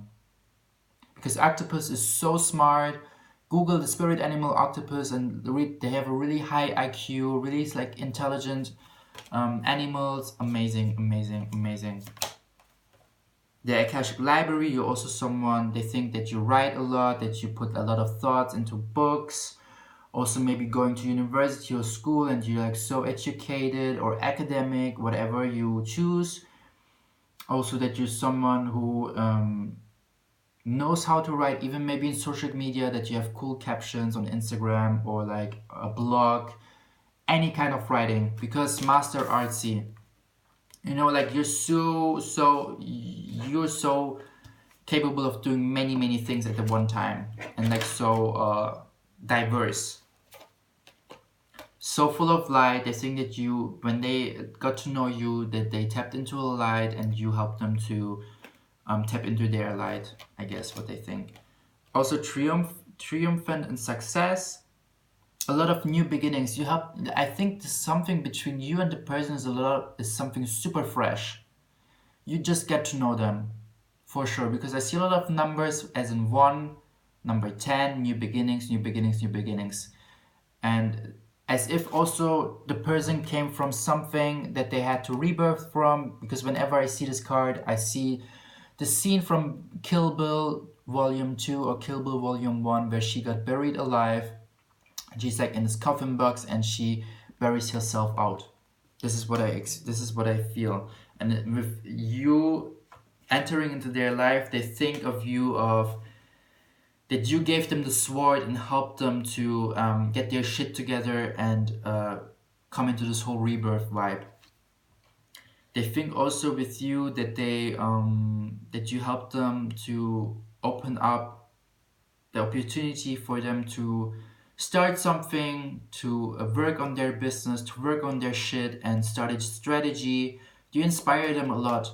Because octopus is so smart. Google the spirit animal octopus and read. They have a really high IQ, really like intelligent animals. Amazing, amazing, amazing. The Akashic Library, you're also someone, they think that you write a lot, that you put a lot of thoughts into books. Also maybe going to university or school, and you're like so educated or academic, whatever you choose. Also that you're someone who knows how to write, even maybe in social media, that you have cool captions on Instagram or like a blog, any kind of writing, because master artsy, you know, like you're so capable of doing many things at the one time, and like so diverse, so full of light. They think that you, when they got to know you, that they tapped into a light, and you helped them to tap into their light, I guess what they think. Also triumphant and success, a lot of new beginnings. You have, I think something between you and the person is something super fresh. You just get to know them, for sure, because I see a lot of numbers, as in 1, number 10, new beginnings, new beginnings, new beginnings. And as if also the person came from something that they had to rebirth from, because whenever I see this card, I see the scene from Kill Bill Volume 2 or Kill Bill Volume 1, where she got buried alive. She's like in this coffin box, and she buries herself out. This is what I feel. And with you entering into their life, they think of you that you gave them the sword and helped them to get their shit together and come into this whole rebirth vibe. They think also with you that that you help them to open up the opportunity for them to start something, to work on their business, to work on their shit and start a strategy. You inspire them a lot.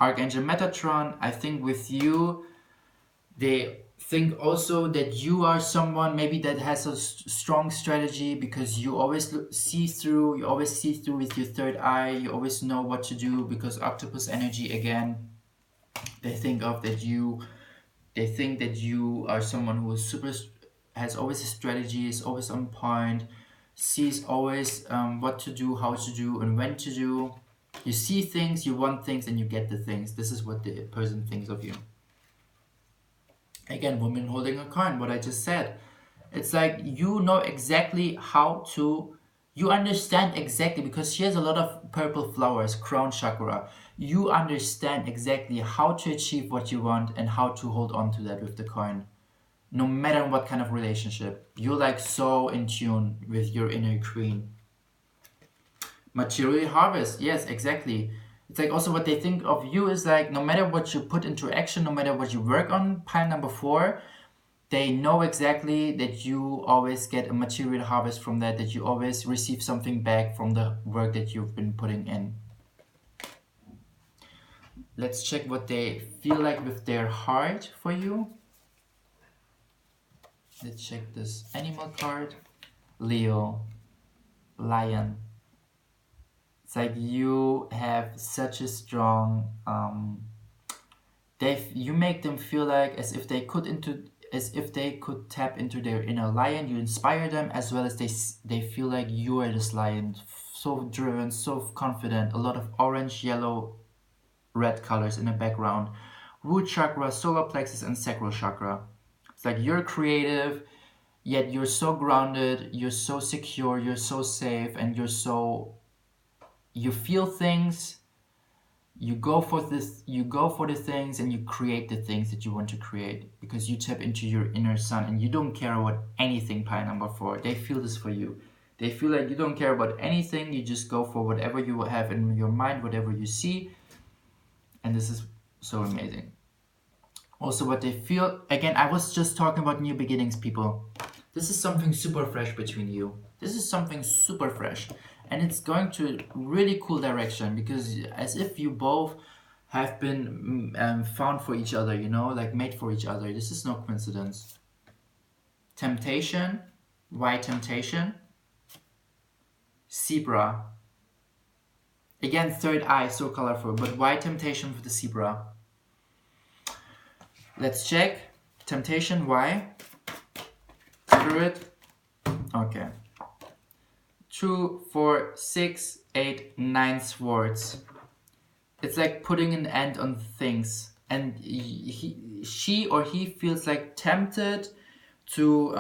Archangel Metatron, I think with you, they think also that you are someone maybe that has a strong strategy, because you always see through, you always see through with your third eye, you always know what to do, because octopus energy again, they think that you are someone who is super, has always a strategy, is always on point, sees always what to do, how to do, and when to do. You see things, you want things, and you get the things. This is what the person thinks of you. Again, woman holding a coin, what I just said. It's like you know exactly how to, you understand exactly, because she has a lot of purple flowers, crown chakra. You understand exactly how to achieve what you want and how to hold on to that with the coin. No matter what kind of relationship. You're like so in tune with your inner queen. Material harvest, yes, exactly. It's like also what they think of you is like, no matter what you put into action, no matter what you work on, pile number 4, they know exactly that you always get a material harvest from that, that you always receive something back from the work that you've been putting in. Let's check what they feel like with their heart for you. Let's check this animal card. Leo, lion. It's like you have such a strong you make them feel like as if they could tap into their inner lion. You inspire them, as well as they feel like you are this lion, so driven, so confident. A lot of orange, yellow, red colors in the background. Root chakra, solar plexus, and sacral chakra. It's like you're creative, yet you're so grounded, you're so secure, you're so safe, and you feel things, you go for the things, and you create the things that you want to create, because you tap into your inner sun and you don't care about anything. Pile number 4, they feel this for you. They feel like you don't care about anything, you just go for whatever you have in your mind, whatever you see, and this is so amazing. Also what they feel, again, I was just talking about new beginnings, people. This is something super fresh between you. This is something super fresh, and it's going to really cool direction, because as if you both have been found for each other, you know, like made for each other. This is no coincidence. Temptation. Why temptation? Zebra. Again, third eye, so colorful, but why temptation with the zebra? Let's check. Temptation, why? Spirit. Okay. 2, 4, 6, 8, 9 swords. It's like putting an end on things, and she or he feels like tempted to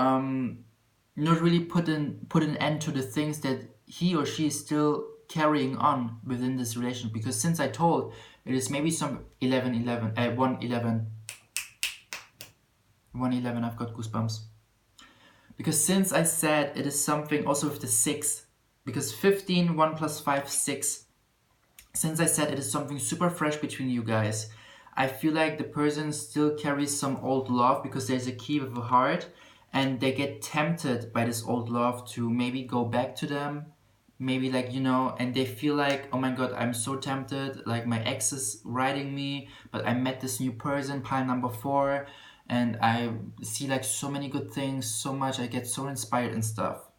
not really put an end to the things that he or she is still carrying on within this relation, because since I told, it is maybe some 111, I've got goosebumps. Because since I said it is something also with the 6, because 15, 1 plus 5, 6, since I said it is something super fresh between you guys, I feel like the person still carries some old love, because there's a key with a heart, and they get tempted by this old love to maybe go back to them, maybe like, you know, and they feel like, oh my god, I'm so tempted, like my ex is riding me, but I met this new person, pile number 4, and I see like so many good things, so much, I get so inspired and stuff.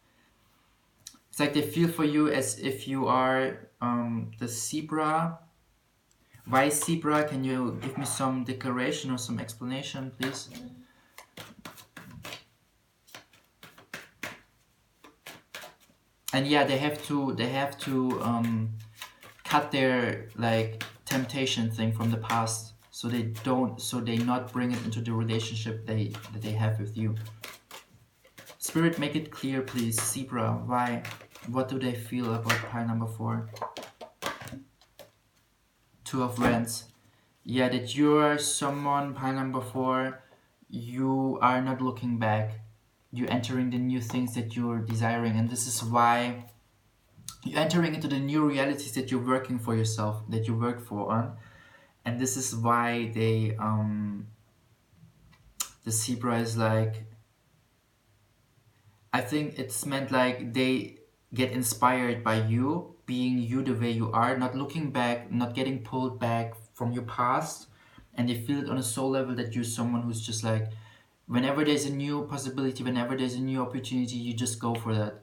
It's like they feel for you as if you are the zebra. Why zebra? Can you give me some declaration or some explanation, please? And yeah, they have to cut their like temptation thing from the past, so they not bring it into the relationship that they have with you. Spirit, make it clear, please. Zebra, why? What do they feel about pile number 4? 2 of Wands. Yeah, that you are someone, pile number 4, you are not looking back. You're entering the new things that you're desiring, and this is why you're entering into the new realities that you're working for yourself, that you work for on. And this is why the zebra is like, I think it's meant like they get inspired by you, being you the way you are, not looking back, not getting pulled back from your past, and they feel it on a soul level that you're someone who's just like, whenever there's a new possibility, whenever there's a new opportunity, you just go for that.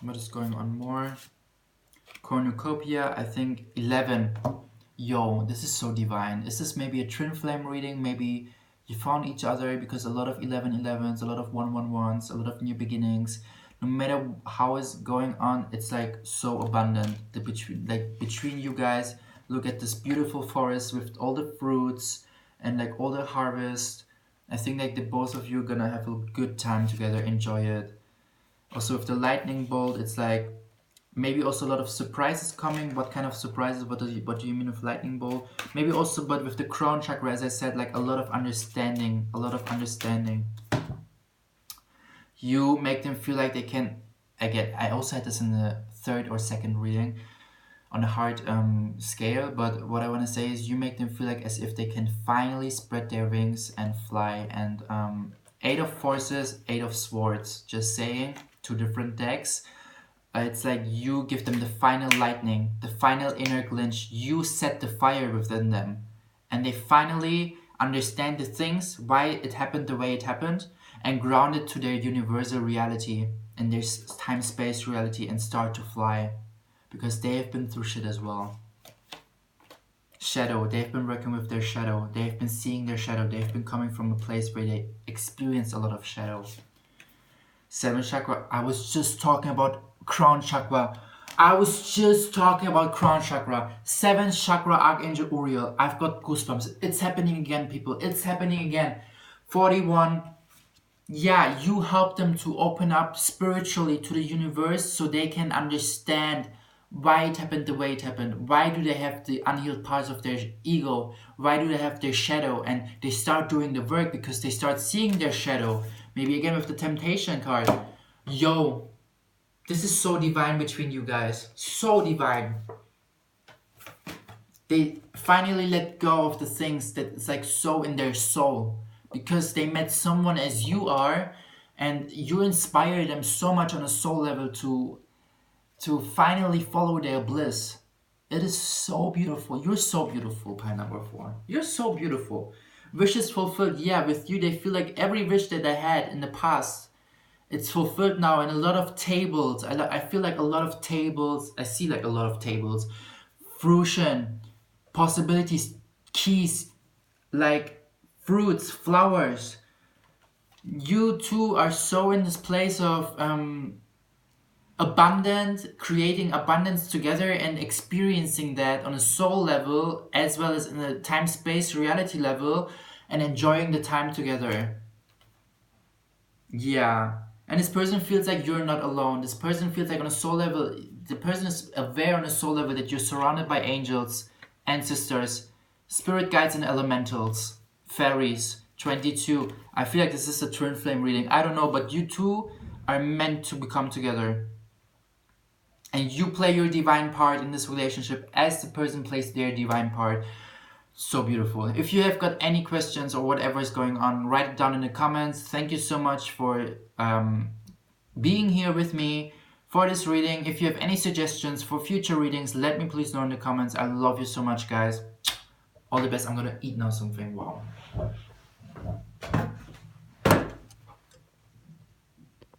What is going on more? Cornucopia, I think 11. Yo, this is so divine. Is this maybe a twin flame reading? Maybe you found each other because a lot of 11-11s, a lot of 1-1-1s, a lot of new beginnings. No matter how it's going on, it's like so abundant. Between you guys, look at this beautiful forest with all the fruits and like all the harvest. I think like the both of you are gonna have a good time together, enjoy it. Also with the lightning bolt, it's like maybe also a lot of surprises coming. What kind of surprises? What do you mean with lightning bolt? Maybe also, but with the crown chakra, as I said, like a lot of understanding, a lot of understanding. You make them feel like they can. I also had this in the third or second reading on the heart scale, but what I want to say is you make them feel like as if they can finally spread their wings and fly. And 8 of forces, 8 of swords, just saying, 2 different decks. It's like you give them the final lightning, the final inner glitch. You set the fire within them, and they finally understand the things, why it happened the way it happened, and ground it to their universal reality and their time-space reality, and start to fly, because they have been through shit as well. Shadow, they've been working with their shadow, they've been seeing their shadow, they've been coming from a place where they experienced a lot of shadow. 7th chakra, I was just talking about crown chakra. I was just talking about crown chakra. 7th chakra, Archangel Uriel. I've got goosebumps. It's happening again, people. It's happening again. 41. Yeah, you help them to open up spiritually to the universe so they can understand why it happened the way it happened. Why do they have the unhealed parts of their ego? Why do they have their shadow? And they start doing the work because they start seeing their shadow. Maybe again with the temptation card. Yo, this is so divine between you guys. So divine. They finally let go of the things that is like so in their soul, because they met someone as you are, and you inspire them so much on a soul level to finally follow their bliss. It is so beautiful. You're so beautiful, pile number 4. You're so beautiful. Wishes fulfilled. Yeah, with you they feel like every wish that they had in the past, it's fulfilled now. And a lot of tables. I feel like a lot of tables. I see like a lot of tables. Fruition, possibilities, keys, like fruits, flowers. You two are so in this place of abundant, creating abundance together and experiencing that on a soul level as well as in a time-space reality level, and enjoying the time together. Yeah. And this person feels like you're not alone. This person feels like on a soul level, the person is aware on a soul level that you're surrounded by angels, ancestors, spirit guides and elementals, fairies. 22. I feel like this is a twin flame reading. I don't know, but you two are meant to become together. And you play your divine part in this relationship as the person plays their divine part. So beautiful. If you have got any questions or whatever is going on, write it down in the comments. Thank you so much for being here with me for this reading. If you have any suggestions for future readings, let me please know in the comments. I love you so much, guys. All the best. I'm gonna eat now something. Wow.